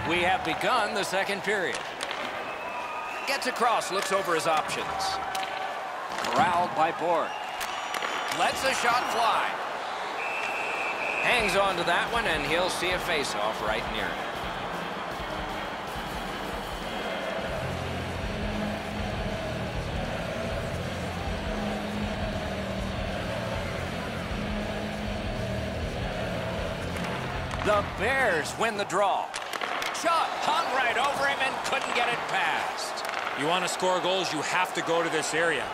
We have begun the second period. Gets across, looks over his options. Corralled by Borg. Lets a shot fly. Hangs on to that one, and he'll see a face-off right near him. The Bears win the draw. Shot hung right over him and couldn't get it past. You want to score goals, you have to go to this area.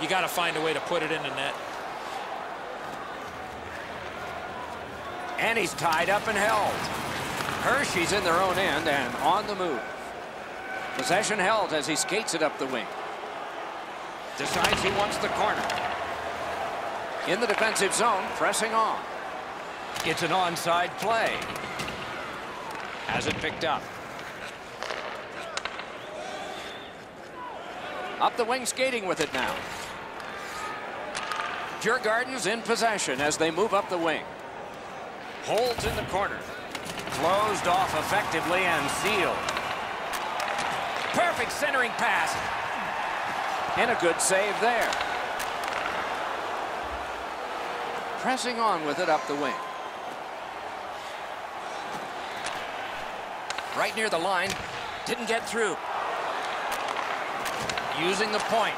You got to find a way to put it in the net. And he's tied up and held. Hershey's in their own end and on the move. Possession held as he skates it up the wing. Decides he wants the corner. In the defensive zone, pressing on. It's an onside play. Has it picked up. Up the wing, skating with it now. Djurgården's in possession as they move up the wing. Holds in the corner. Closed off effectively and sealed. Perfect centering pass. And a good save there. Pressing on with it up the wing. Right near the line. Didn't get through. Using the point.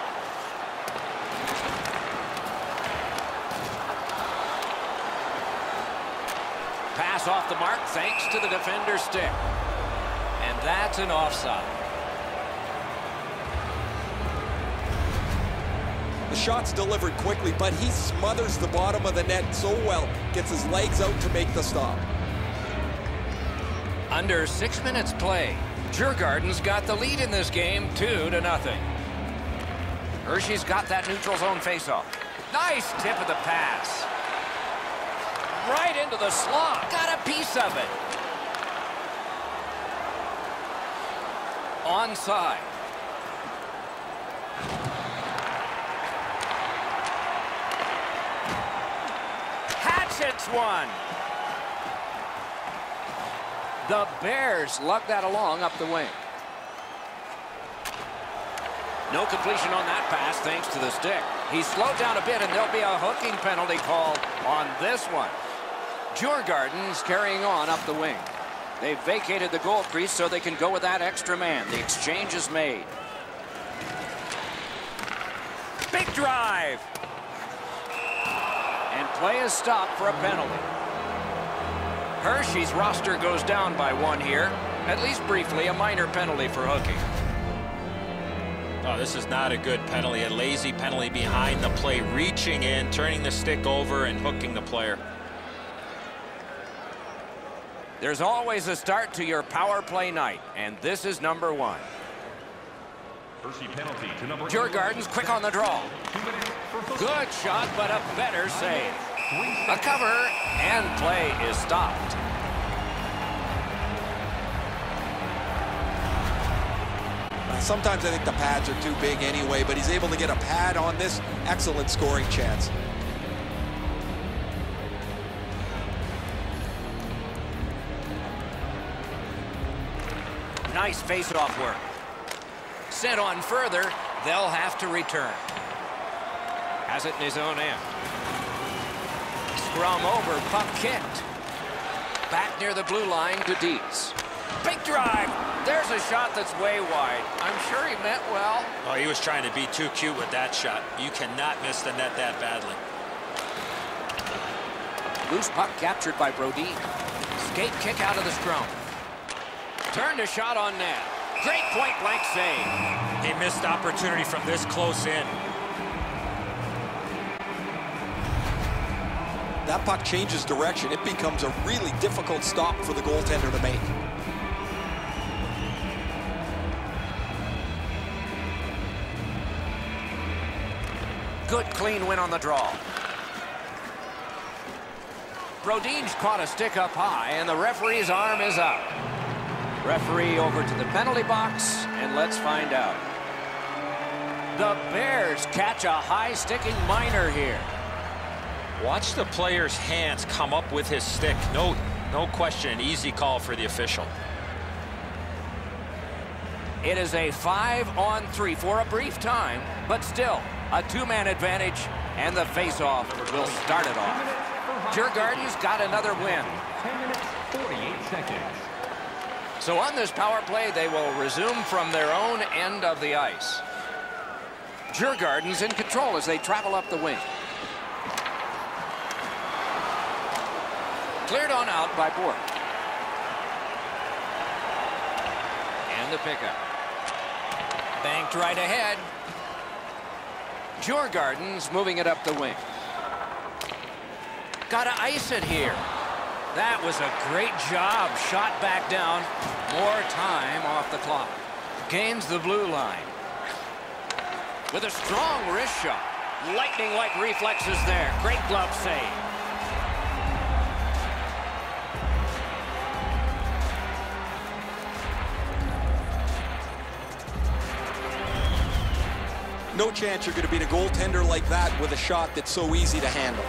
Pass off the mark thanks to the defender's stick. And that's an offside. The shot's delivered quickly, but he smothers the bottom of the net so well. Gets his legs out to make the stop. Under 6 minutes play. Djurgården's got the lead in this game, 2-0. Hershey's got that neutral zone faceoff. Nice tip of the pass. Right into the slot. Got a piece of it. Onside. Hatchets one. The Bears lug that along up the wing. No completion on that pass thanks to the stick. He's slowed down a bit, and there'll be a hooking penalty called on this one. Djurgården's carrying on up the wing. They've vacated the goal crease so they can go with that extra man. The exchange is made. Big drive. And play is stopped for a penalty. Hershey's roster goes down by one here. At least briefly, a minor penalty for hooking. Oh, this is not a good penalty. A lazy penalty behind the play. Reaching in, turning the stick over, and hooking the player. There's always a start to your power play night, and this is number one. Hershey penalty to number Djurgården's quick on the draw. Good shot, but a better save. A cover, and play is stopped. Sometimes I think the pads are too big anyway, but he's able to get a pad on this. Excellent scoring chance. Nice face-off work. Sent on further, they'll have to return. Has it in his own end. Scrum over, puck kicked. Back near the blue line to Dietz. Big drive. There's a shot that's way wide. I'm sure he meant well. Oh, he was trying to be too cute with that shot. You cannot miss the net that badly. Loose puck captured by Brodin. Skate kick out of the scrum. Turned a shot on net. Great point-blank save. He missed opportunity from this close in. that puck changes direction. It becomes a really difficult stop for the goaltender to make. Good clean win on the draw. Brodin's caught a stick up high, and the referee's arm is up. Referee over to the penalty box, and let's find out. The Bears catch a high-sticking minor here. Watch the player's hands come up with his stick. No question, an easy call for the official. It is a 5-on-3 for a brief time, but still a two-man advantage, and the face-off will start it off. Djurgården's got another win. 10 minutes, 48 seconds. So on this power play, they will resume from their own end of the ice. Djurgården's in control as they travel up the wing. Cleared on out by Bork. And the pickup. Banked right ahead. Djurgården's moving it up the wing. Got to ice it here. That was a great job. Shot back down. More time off the clock. Gains the blue line. With a strong wrist shot. Lightning-like reflexes there. Great glove save. No chance you're going to beat a goaltender like that with a shot that's so easy to handle.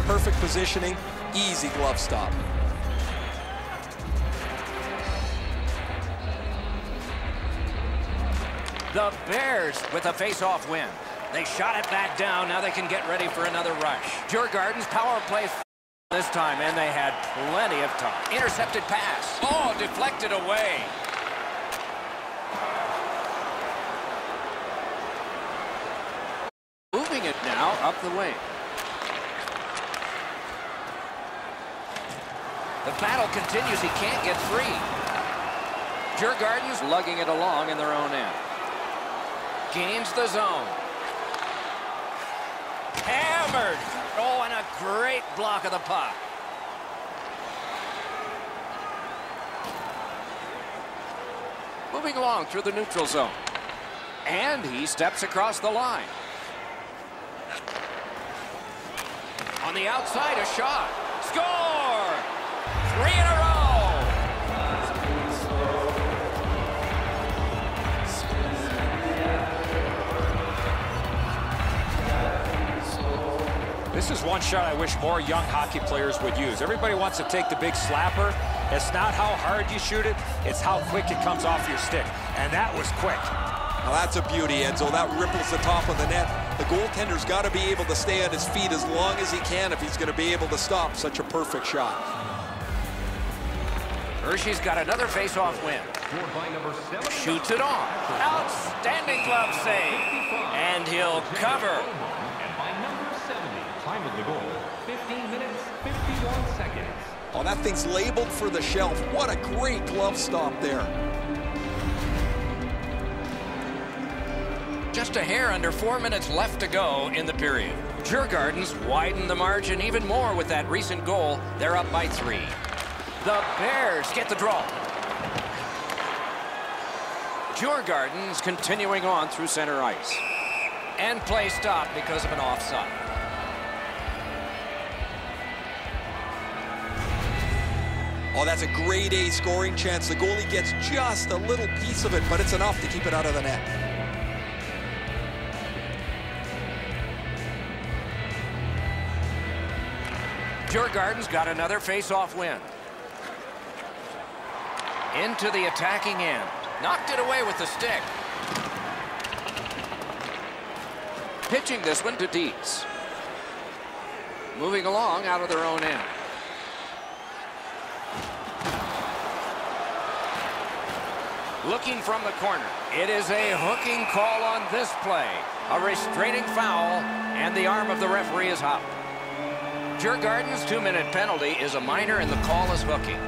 Perfect positioning, easy glove stop. The Bears with a face-off win. They shot it back down. Now they can get ready for another rush. Djurgården's power play this time, and they had plenty of time. Intercepted pass. Oh, deflected away. Moving it now up the wing. The battle continues. He can't get free. Djurgården's lugging it along in their own end. Gains the zone. Hammered. Oh, and a great block of the puck. Moving along through the neutral zone. And he steps across the line. On the outside, a shot. Score! 3 in a row. This is one shot I wish more young hockey players would use. Everybody wants to take the big slapper. It's not how hard you shoot it, it's how quick it comes off your stick. And that was quick. Now that's a beauty, Enzo. That ripples the top of the net. The goaltender's got to be able to stay on his feet as long as he can if he's going to be able to stop such a perfect shot. Hershey's got another face-off win. Shoots it on. Outstanding glove save. And he'll cover. And by number 70, time of the goal, 15 minutes, 51 seconds. Oh, that thing's labeled for the shelf. What a great glove stop there. Just a hair under 4 minutes left to go in the period. Djurgården's widened the margin even more with that recent goal. They're up by 3. The Bears get the draw. Djurgården's continuing on through center ice. And play stopped because of an offside. Oh, that's a grade A scoring chance. The goalie gets just a little piece of it, but it's enough to keep it out of the net. Djurgården's got another face-off win. Into the attacking end. Knocked it away with the stick. Pitching this one to Dietz. Moving along out of their own end. Looking from the corner. It is a hooking call on this play. A restraining foul, and the arm of the referee is up. Djurgården's 2-minute penalty is a minor, and the call is hooking.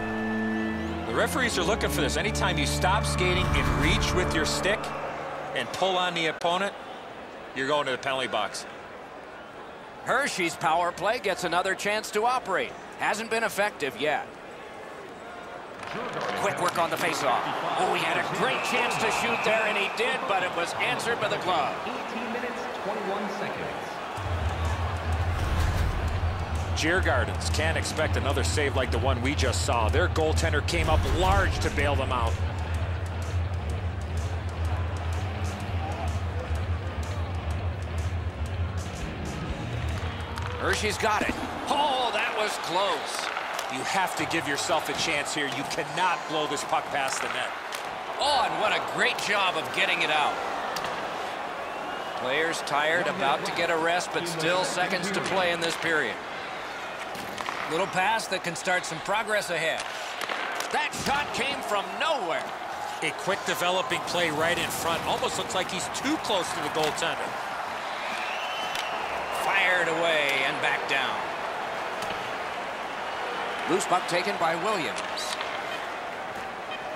The referees are looking for this. Anytime you stop skating and reach with your stick and pull on the opponent, you're going to the penalty box. Hershey's power play gets another chance to operate. Hasn't been effective yet. Quick work on the faceoff. Oh, he had a great chance to shoot there, and he did, but it was answered by the glove. 18 minutes, 21 seconds. Djurgårdens can't expect another save like the one we just saw. Their goaltender came up large to bail them out. Hershey's got it. Oh, that was close. You have to give yourself a chance here. You cannot blow this puck past the net. Oh, and what a great job of getting it out. Players tired, about to get a rest, but still seconds to play in this period. Little pass that can start some progress ahead. That shot came from nowhere. A quick developing play right in front. Almost looks like he's too close to the goaltender. Fired away and back down. Loose puck taken by Williams.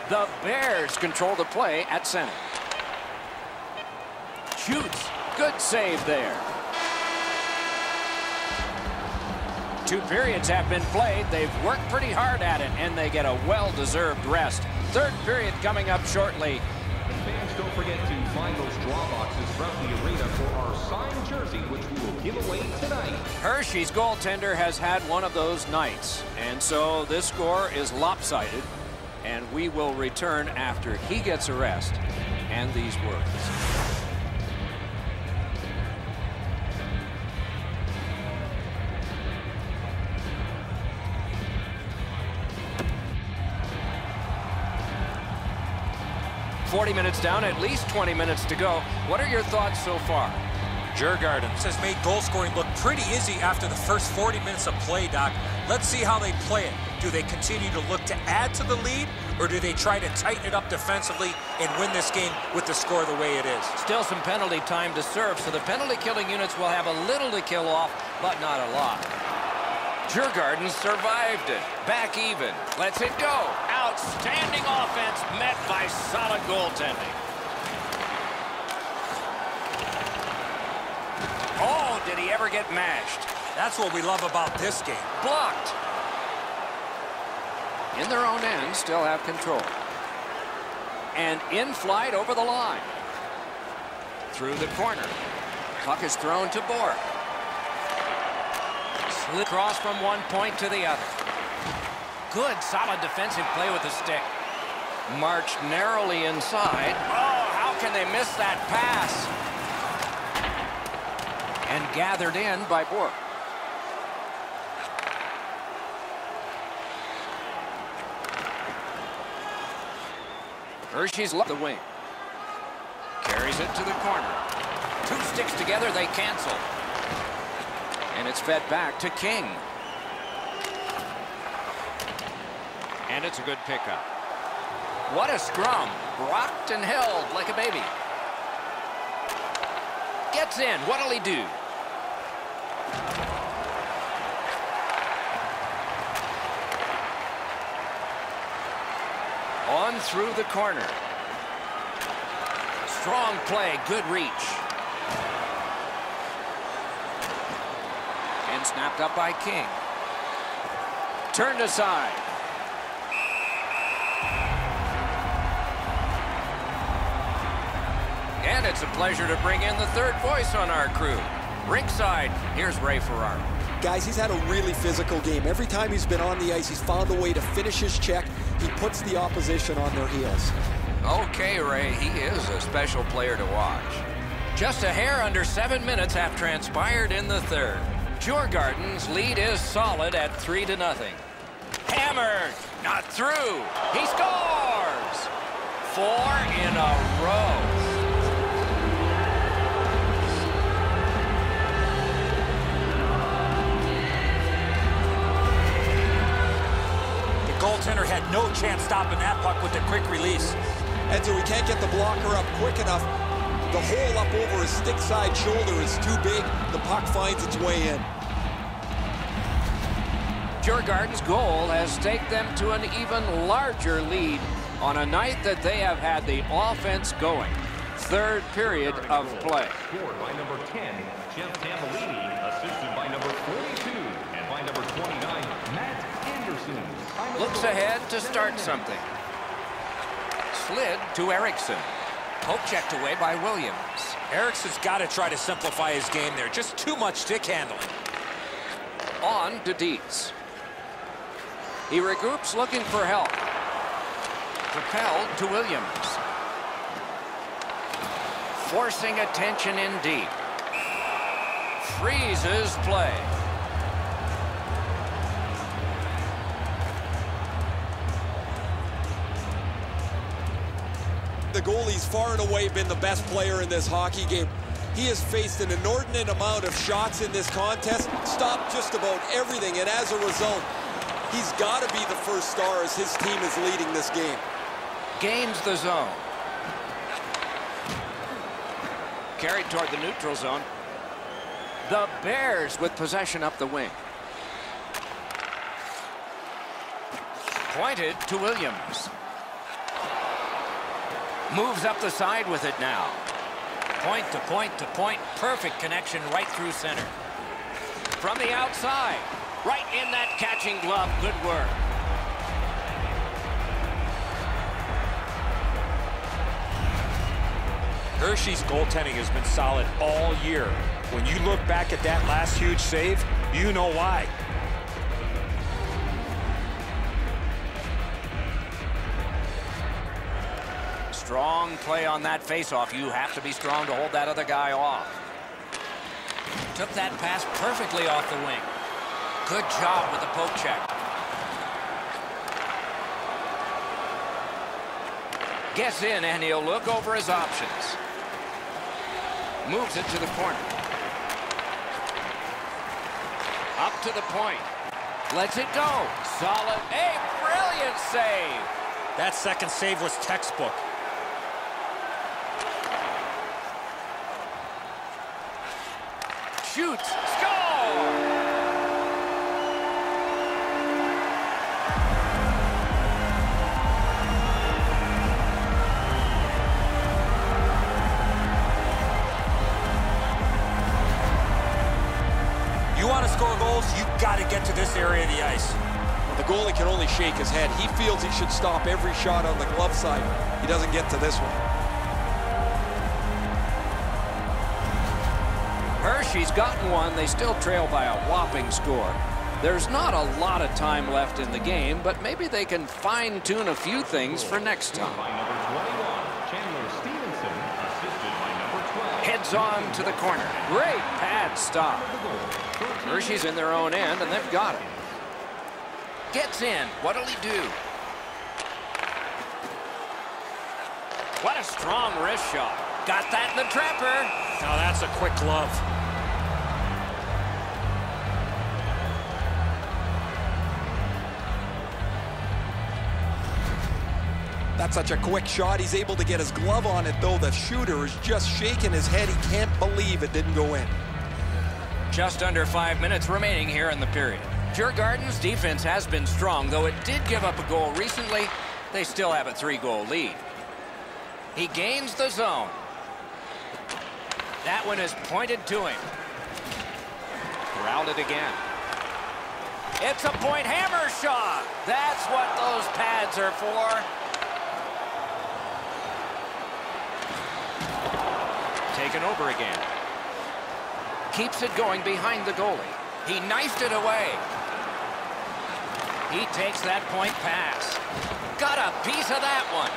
The Bears control the play at center. Shoots. Good save there. 2 periods have been played. They've worked pretty hard at it, and they get a well-deserved rest. Third period coming up shortly. And fans, don't forget to find those draw boxes throughout the arena for our signed jersey, which we will give away tonight. Hershey's goaltender has had one of those nights, and so this score is lopsided, and we will return after he gets a rest and these words. "40 minutes down, at least 20 minutes to go. What are your thoughts so far?" Djurgårdens has made goal scoring look pretty easy after the first 40 minutes of play, Doc. Let's see how they play it. Do they continue to look to add to the lead, or do they try to tighten it up defensively and win this game with the score the way it is? Still some penalty time to serve, so the penalty-killing units will have a little to kill off, but not a lot. Djurgårdens survived it. Back even. Lets it go. Outstanding offense met by solid goaltending. Oh, did he ever get mashed? That's what we love about this game. Blocked. In their own end, still have control. And in flight over the line. Through the corner. Puck is thrown to Bork. Slid across from one point to the other. Good, solid defensive play with the stick. Marched narrowly inside. Oh, how can they miss that pass? And gathered in by Bork. Hershey's left the wing. Carries it to the corner. 2 sticks together, they cancel. And it's fed back to King. And it's a good pickup. What a scrum. Rocked and held like a baby. Gets in. What'll he do? On through the corner. Strong play. Good reach. And snapped up by King. Turned aside. And it's a pleasure to bring in the third voice on our crew. Ringside, here's Ray Ferraro. Guys, he's had a really physical game. Every time he's been on the ice, he's found a way to finish his check. He puts the opposition on their heels. Okay, Ray, he is a special player to watch. Just a hair under 7 minutes have transpired in the third. Djurgårdens' lead is solid at 3-0. Hammered, not through. He scores! 4 in a row. Goaltender had no chance stopping that puck with the quick release. And so he can't get the blocker up quick enough. The hole up over his stick side shoulder is too big. The puck finds its way in. Djurgårdens' goal has taken them to an even larger lead on a night that they have had the offense going. third period of play. Scored by number 10, Jeff Tambellini, assisted by number 42, and by number 29, Matt Anderson. Looks ahead to start something. Slid to Erickson. Poke checked away by Williams. Erickson's got to try to simplify his game there. Just too much stick handling. On to Dietz. He regroups looking for help. Propelled to Williams. Forcing attention in deep. Freezes play. The goalie's far and away been the best player in this hockey game. He has faced an inordinate amount of shots in this contest, stopped just about everything, and as a result, he's got to be the first star as his team is leading this game. Gains the zone. Carried toward the neutral zone. The Bears with possession up the wing. Pointed to Williams. Moves up the side with it now. Point to point to point. Perfect connection right through center. From the outside. Right in that catching glove. Good work. Hershey's goaltending has been solid all year. When you look back at that last huge save, you know why. Strong play on that faceoff. You have to be strong to hold that other guy off. Took that pass perfectly off the wing. Good job with the poke check. Gets in and he'll look over his options. Moves it to the corner. Up to the point. Lets it go. Solid. A brilliant save. That second save was textbook. Shoots. Score! You want to score goals, you've got to get to this area of the ice. The goalie can only shake his head. He feels he should stop every shot on the glove side. He doesn't get to this one. Hershey's gotten one. They still trail by a whopping score. There's not a lot of time left in the game, but maybe they can fine-tune a few things for next time. By number 21, Chandler Stevenson, assisted by number 12. Heads on to the corner. Great pad stop. Hershey's in their own end, and they've got it. Gets in. What'll he do? What a strong wrist shot. Got that in the trapper. Now that's a quick glove. That's such a quick shot. He's able to get his glove on it, though. The shooter is just shaking his head. He can't believe it didn't go in. Just under 5 minutes remaining here in the period. Djurgården's defense has been strong, though it did give up a goal recently. They still have a 3-goal lead. He gains the zone. That one is pointed to him. Corralled it again. It's a point hammer shot. That's what those pads are for. Taken over again. Keeps it going behind the goalie. He knifed it away. He takes that point pass. Got a piece of that one.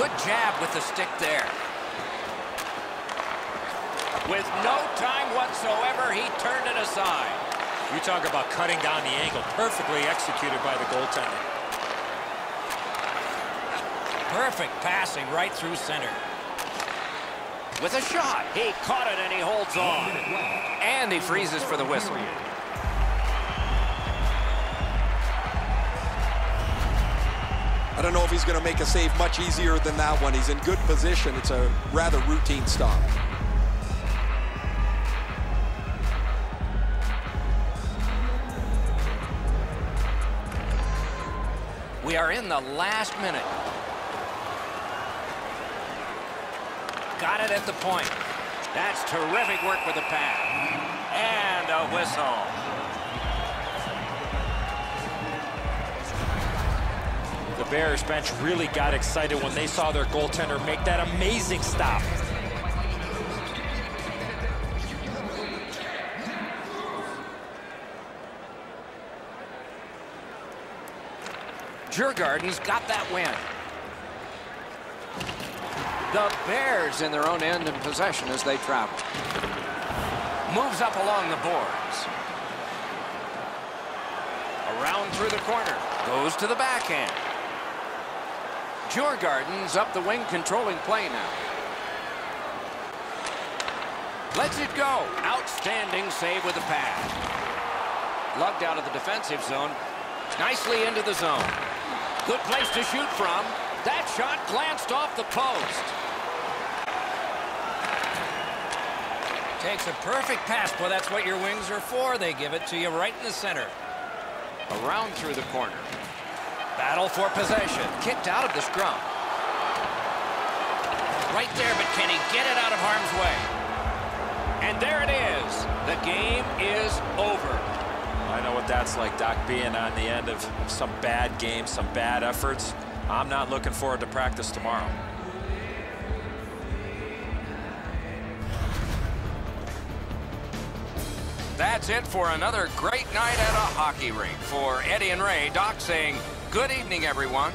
Good jab with the stick there. With no time whatsoever, he turned it aside. You talk about cutting down the angle. Perfectly executed by the goaltender. Perfect passing right through center. With a shot. He caught it and he holds on. And he freezes for the whistle. I don't know if he's going to make a save much easier than that one. He's in good position. It's a rather routine stop. We are in the last minute. got it at the point. That's terrific work with the pad. And a whistle. The Bears bench really got excited when they saw their goaltender make that amazing stop. Djurgården's got that win. The Bears in their own end in possession as they travel. Moves up along the boards. Around through the corner. Goes to the backhand. Djurgården's up the wing, controlling play now. Lets it go. Outstanding save with the pad. Lugged out of the defensive zone. Nicely into the zone. Good place to shoot from. That shot glanced off the post. Takes a perfect pass. Boy, that's what your wings are for. They give it to you right in the center. Around through the corner. Battle for possession. Kicked out of the scrum. Right there, but can he get it out of harm's way? And there it is. The game is over. I know what that's like, Doc, being on the end of some bad games, some bad efforts. I'm not looking forward to practice tomorrow. That's it for another great night at a hockey rink. For Eddie and Ray, Doc saying good evening, everyone.